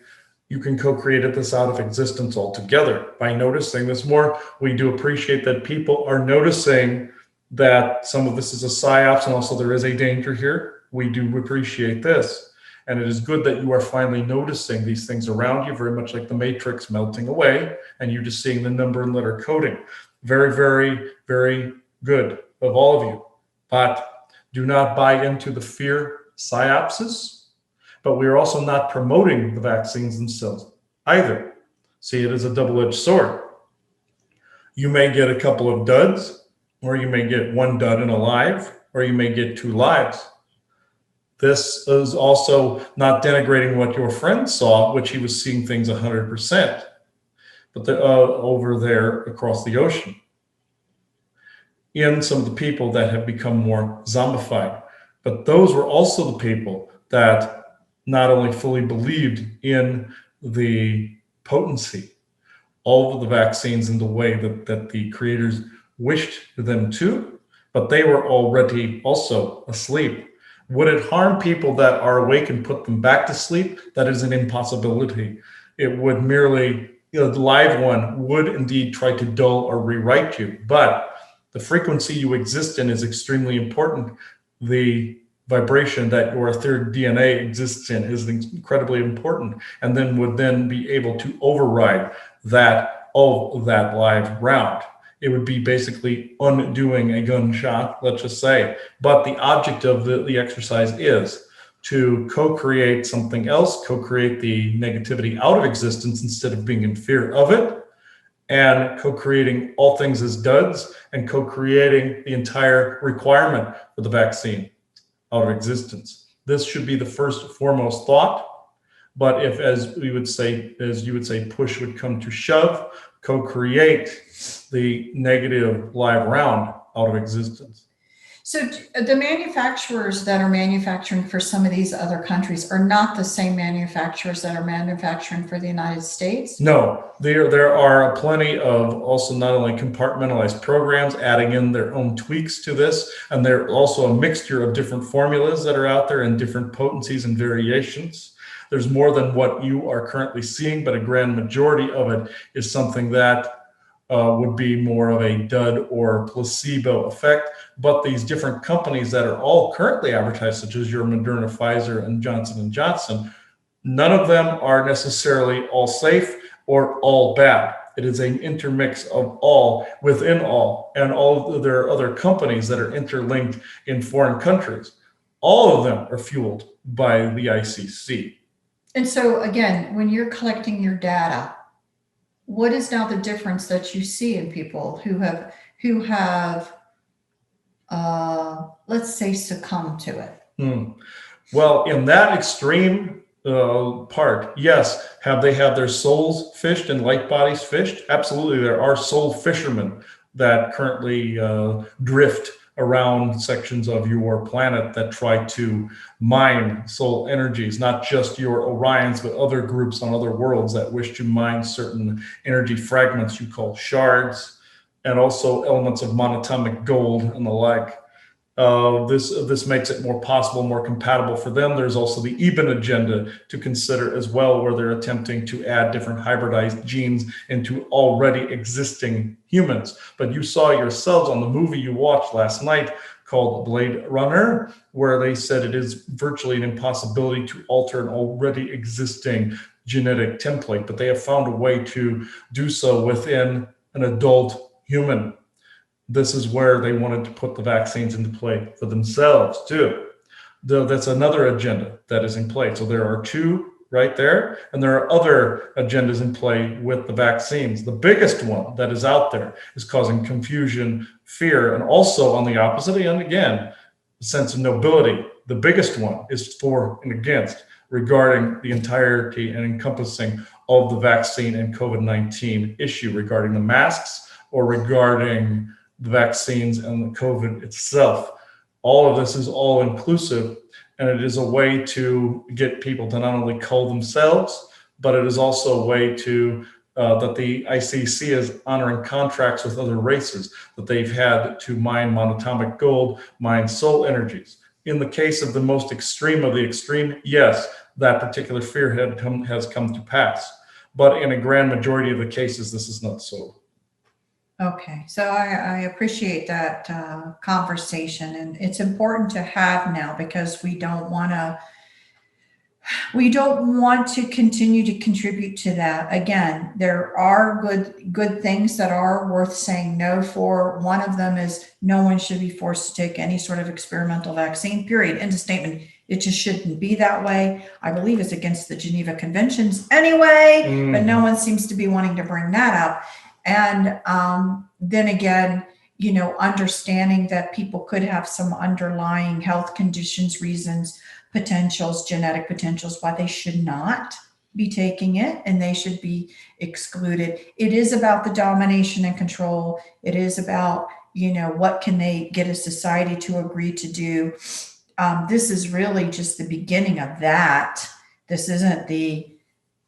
Speaker 1: you can co-create this out of existence altogether by noticing this more. We do appreciate that people are noticing that some of this is a psyops, and also there is a danger here. We do appreciate this. And it is good that you are finally noticing these things around you, very much like the matrix melting away, and you're just seeing the number and letter coding. Very, very, very good of all of you. But do not buy into the fear psyopsis. But we are also not promoting the vaccines themselves either. See it as a double-edged sword. You may get a couple of duds, or you may get one dud and a live, or you may get 2 lives. This is also not denigrating what your friend saw, which he was seeing things 100%, but over there across the ocean. In some of the people that have become more zombified. But those were also the people that not only fully believed in the potency of the vaccines in the way that the creators wished them to, but they were already also asleep. Would it harm people that are awake and put them back to sleep? That is an impossibility. It would merely, the live one would indeed try to dull or rewrite you, but the frequency you exist in is extremely important. The vibration that your etheric DNA exists in is incredibly important, and then would then be able to override that of that live round. It would be basically undoing a gunshot, let's just say. But the object of the exercise is to co-create something else, co-create the negativity out of existence instead of being in fear of it, and co-creating all things as duds, and co-creating the entire requirement for the vaccine out of existence. This should be the first foremost thought. But if, as you would say, push would come to shove, co-create the negative live round out of existence.
Speaker 4: So the manufacturers that are manufacturing for some of these other countries are not the same manufacturers that are manufacturing for the United States?
Speaker 1: No, there are plenty of also not only compartmentalized programs adding in their own tweaks to this, and there's also a mixture of different formulas that are out there and different potencies and variations. There's more than what you are currently seeing, but a grand majority of it is something that would be more of a dud or placebo effect. But these different companies that are all currently advertised, such as your Moderna, Pfizer, and Johnson & Johnson, none of them are necessarily all safe or all bad. It is an intermix of all within all, and all of their other companies that are interlinked in foreign countries. All of them are fueled by the ICC.
Speaker 4: And so again, when you're collecting your data, what is now the difference that you see in people who have let's say succumbed to it?
Speaker 1: Well, in that extreme part, yes. Have they had their souls fished and light bodies fished? Absolutely. There are soul fishermen that currently drift around sections of your planet that try to mine soul energies, not just your Orions, but other groups on other worlds that wish to mine certain energy fragments you call shards, and also elements of monatomic gold and the like. This makes it more possible, more compatible for them. There's also the Eben agenda to consider as well, where they're attempting to add different hybridized genes into already existing humans. But you saw yourselves on the movie you watched last night called Blade Runner, where they said it is virtually an impossibility to alter an already existing genetic template, but they have found a way to do so within an adult human. This is where they wanted to put the vaccines into play for themselves too. Though that's another agenda that is in play. So there are two right there, and there are other agendas in play with the vaccines. The biggest one that is out there is causing confusion, fear, and also on the opposite end, again, the sense of nobility. The biggest one is for and against regarding the entirety and encompassing of the vaccine and COVID-19 issue regarding the masks or regarding the vaccines and the COVID itself. All of this is all inclusive, and it is a way to get people to not only cull themselves, but it is also a way to that the ICC is honoring contracts with other races that they've had to mine monatomic gold, mine soul energies. In the case of the most extreme of the extreme, yes, that particular fear has come to pass. But in a grand majority of the cases, this is not so.
Speaker 4: Okay, so I appreciate that conversation, and it's important to have now because we don't want to continue to contribute to that. Again, there are good things that are worth saying no for. One of them is no one should be forced to take any sort of experimental vaccine, period. End of statement. It just shouldn't be that way. I believe it's against the Geneva Conventions anyway, but no one seems to be wanting to bring that up. And then again, understanding that people could have some underlying health conditions, reasons, potentials, genetic potentials, why they should not be taking it and they should be excluded. It is about the domination and control. It is about, what can they get a society to agree to do? This is really just the beginning of that. This isn't the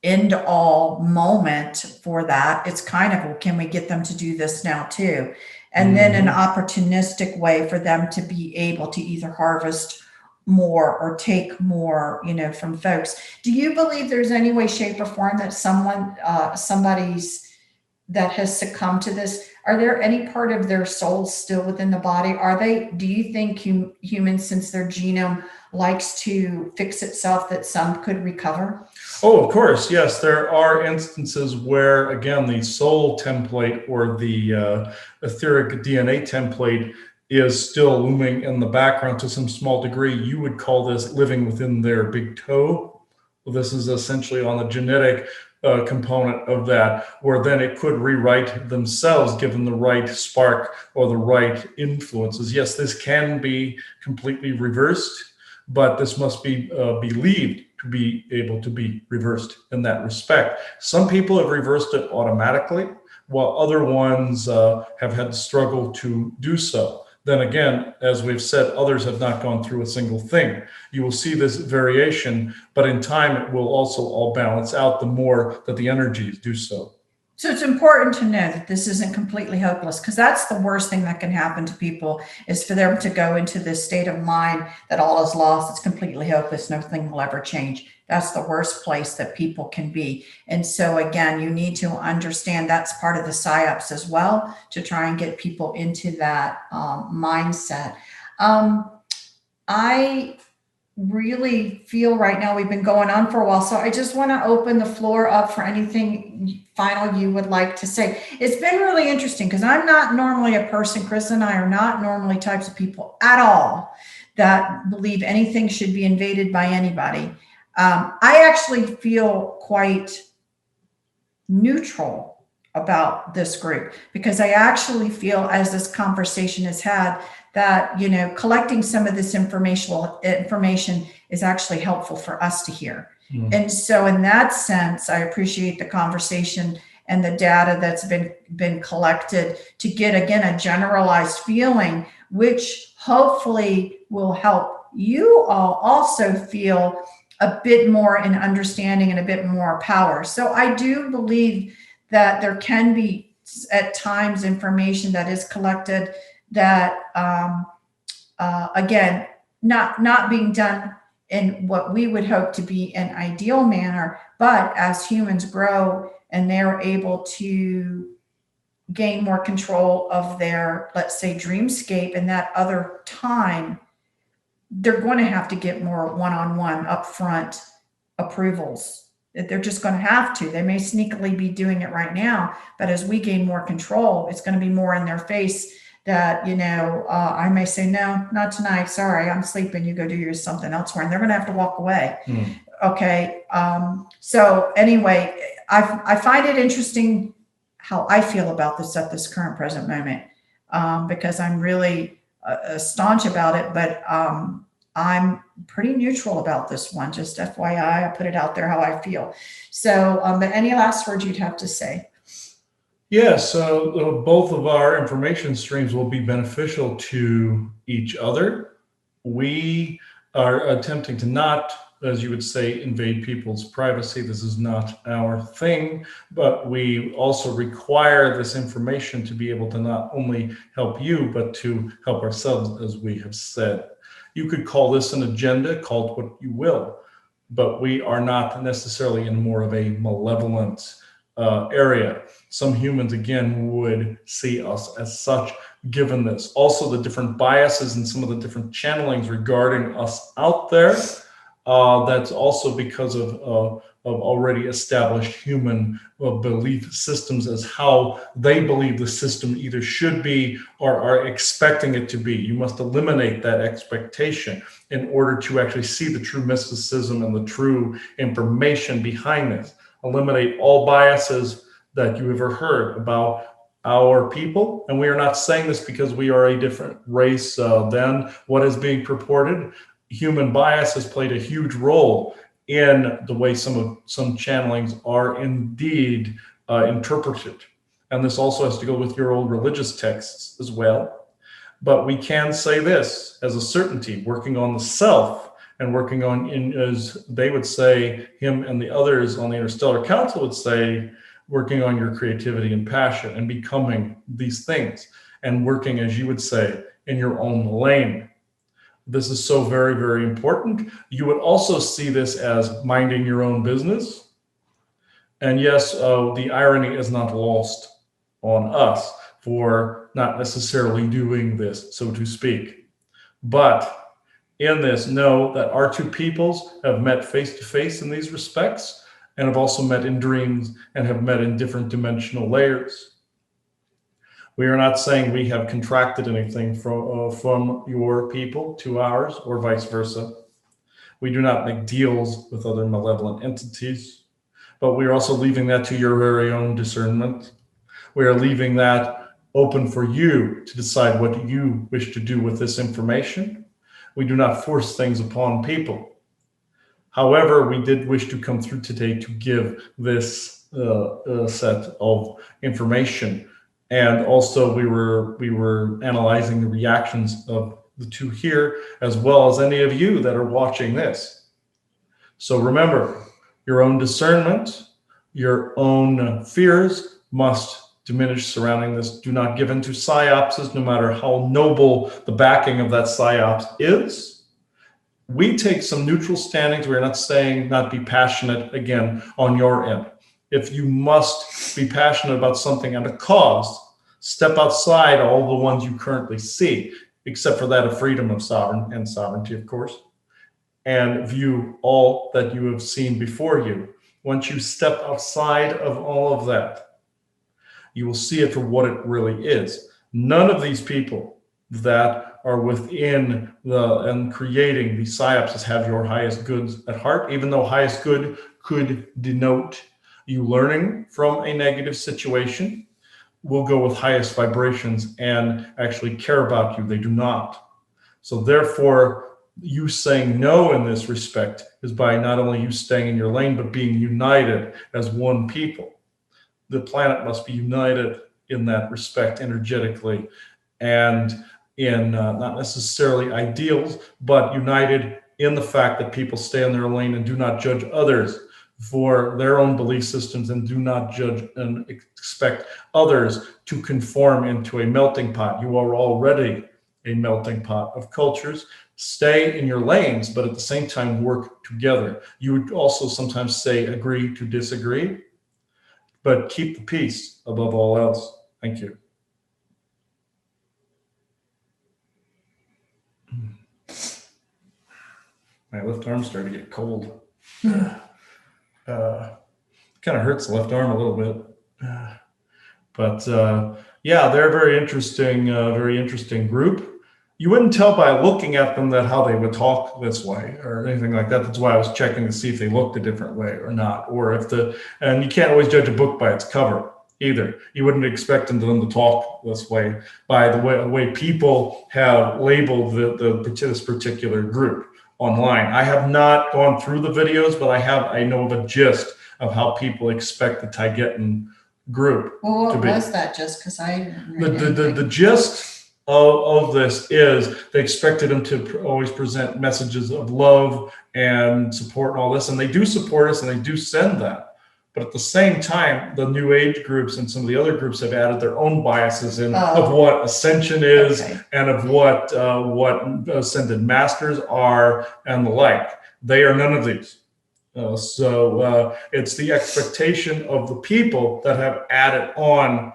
Speaker 4: end all moment for that. It's kind of, well, can we get them to do this now too? And then an opportunistic way for them to be able to either harvest more or take more, from folks. Do you believe there's any way, shape, or form that somebody's that has succumbed to this, are there any part of their soul still within the body? Do you think humans, since their genome likes to fix itself, that some could recover?
Speaker 1: Oh, of course, yes. There are instances where, again, the soul template or the etheric DNA template is still looming in the background to some small degree. You would call this living within their big toe. Well, this is essentially on the genetic component of that, where then it could rewrite themselves given the right spark or the right influences. Yes, this can be completely reversed, but this must be believed to be able to be reversed in that respect. Some people have reversed it automatically, while other ones have had to struggle to do so. Then again, as we've said, others have not gone through a single thing. You will see this variation, but in time, it will also all balance out the more that the energies do so.
Speaker 4: So it's important to know that this isn't completely hopeless, because that's the worst thing that can happen to people, is for them to go into this state of mind that all is lost, it's completely hopeless, nothing will ever change. That's the worst place that people can be. And so again, you need to understand that's part of the PSYOPs as well, to try and get people into that mindset. I really feel right now we've been going on for a while, so I just want to open the floor up for anything final you would like to say. It's been really interesting because I'm not normally a person, Chris and I are not normally types of people at all that believe anything should be invaded by anybody. I actually feel quite neutral about this group, because I actually feel, as this conversation has had, that collecting some of this information is actually helpful for us to hear. And so in that sense, I appreciate the conversation and the data that's been collected to get, again, a generalized feeling, which hopefully will help you all also feel a bit more in understanding and a bit more power. So I do believe that there can be at times information that is collected that, again, not being done in what we would hope to be an ideal manner, but as humans grow and they're able to gain more control of their, let's say, dreamscape and that other time, they're going to have to get more one-on-one upfront approvals that they're just going to have to. They may sneakily be doing it right now, but as we gain more control, it's going to be more in their face that, I may say, no, not tonight. Sorry, I'm sleeping. You go do something elsewhere. And they're going to have to walk away. Okay. So anyway, I find it interesting how I feel about this at this current present moment, because I'm really staunch about it, but I'm pretty neutral about this one. Just FYI, I put it out there how I feel. So, but any last words you'd have to say?
Speaker 1: Yes, so both of our information streams will be beneficial to each other. We are attempting to not, as you would say, invade people's privacy. This is not our thing, but we also require this information to be able to not only help you, but to help ourselves, as we have said. You could call this an agenda, call it what you will, but we are not necessarily in more of a malevolent area. Some humans, again, would see us as such, given this. Also, the different biases and some of the different channelings regarding us out there, that's also because of already established human belief systems as how they believe the system either should be or are expecting it to be. You must eliminate that expectation in order to actually see the true mysticism and the true information behind this. Eliminate all biases that you ever heard about our people. And we are not saying this because we are a different race than what is being purported. Human bias has played a huge role in the way some channelings are indeed interpreted. And this also has to go with your old religious texts as well. But we can say this as a certainty, working on the self and working on, as they would say, him and the others on the Interstellar Council would say, working on your creativity and passion and becoming these things and working, as you would say, in your own lane. This is so very, very important. You would also see this as minding your own business. And yes, the irony is not lost on us for not necessarily doing this, so to speak. But in this, know that our two peoples have met face to face in these respects and have also met in dreams and have met in different dimensional layers. We are not saying we have contracted anything from your people to ours or vice versa. We do not make deals with other malevolent entities, but we are also leaving that to your very own discernment. We are leaving that open for you to decide what you wish to do with this information. We do not force things upon people. However, we did wish to come through today to give this set of information. And also we were analyzing the reactions of the two here, as well as any of you that are watching this. So remember, your own discernment, your own fears must diminish surrounding this. Do not give in to psyopses, no matter how noble the backing of that psyops is. We take some neutral standings. We're not saying not be passionate, again, on your end. If you must be passionate about something at a cause, step outside all the ones you currently see, except for that of freedom of sovereignty, of course, and view all that you have seen before you. Once you step outside of all of that, you will see it for what it really is. None of these people that are within and creating these psyopses have your highest goods at heart, even though highest good could denote you learning from a negative situation. Will go with highest vibrations and actually care about you. They do not. So therefore, you saying no in this respect is by not only you staying in your lane, but being united as one people. The planet must be united in that respect energetically and in not necessarily ideals, but united in the fact that people stay in their lane and do not judge others for their own belief systems and do not judge and expect others to conform into a melting pot. You are already a melting pot of cultures. Stay in your lanes, but at the same time work together. You would also sometimes say agree to disagree, but keep the peace above all else. Thank you. My left arm's starting to get cold. Kind of hurts the left arm a little bit. But yeah, they're a very interesting group. You wouldn't tell by looking at them that how they would talk this way or anything like that. That's why I was checking to see if they looked a different way or not, or if and you can't always judge a book by its cover either. You wouldn't expect them to talk this way by the way people have labeled this particular group online. I have not gone through the videos, but I know of a gist of how people expect the Taygetean group
Speaker 4: Well,
Speaker 1: to
Speaker 4: what
Speaker 1: be.
Speaker 4: was that just because I didn't read anything.
Speaker 1: The gist of this is they expected them to always present messages of love and support and all this, and they do support us and they do send that. But at the same time, the New Age groups and some of the other groups have added their own biases in of what ascension is and of what ascended masters are and the like. They are none of these. So it's the expectation of the people that have added on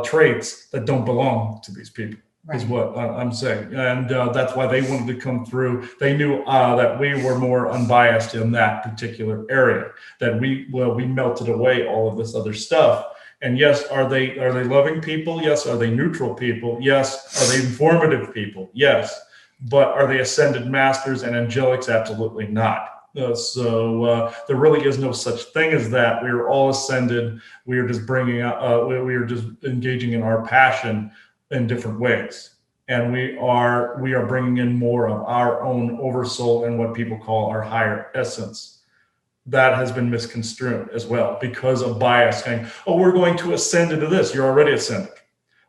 Speaker 1: traits that don't belong to these people, is what I'm saying. And that's why they wanted to come through. They knew that we were more unbiased in that particular area, that we melted away all of this other stuff. And yes, are they loving people? Yes. Are they neutral people? Yes. Are they informative people? Yes. But are they ascended masters and angelics? Absolutely not. So there really is no such thing as that. We are all ascended. We are just bringing we are just engaging in our passion in different ways, and we are bringing in more of our own oversoul and what people call our higher essence. That has been misconstrued as well because of bias, saying, "Oh, we're going to ascend into this." You're already ascended.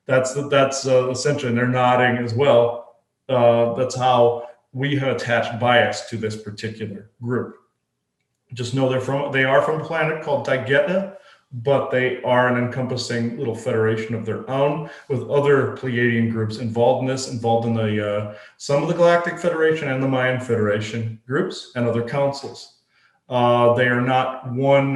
Speaker 1: That's essentially, and they're nodding as well. That's how we have attached bias to this particular group. Just know they are from a planet called Taygetean, but they are an encompassing little federation of their own with other Pleiadian groups involved in this, involved in the some of the Galactic Federation and the Mayan Federation groups and other councils. They are not one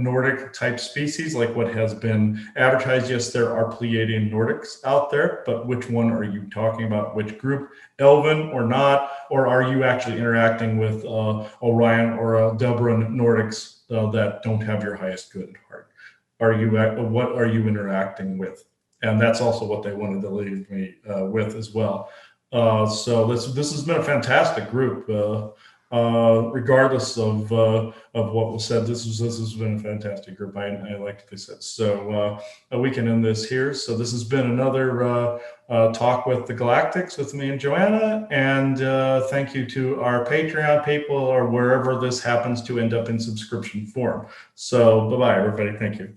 Speaker 1: Nordic type species like what has been advertised. Yes, there are Pleiadian Nordics out there, but which one are you talking about? Which group? Elven or not? Or are you actually interacting with Orion or Delbran Nordics that don't have your highest good at heart? What are you interacting with? And that's also what they wanted to leave me with as well. So this has been a fantastic group. Regardless of what was said, this has been a fantastic group. I like what they said. So we can end this here. So this has been another talk with the Galactics with me and Joanna. And thank you to our Patreon people or wherever this happens to end up in subscription form. So bye-bye, everybody. Thank you.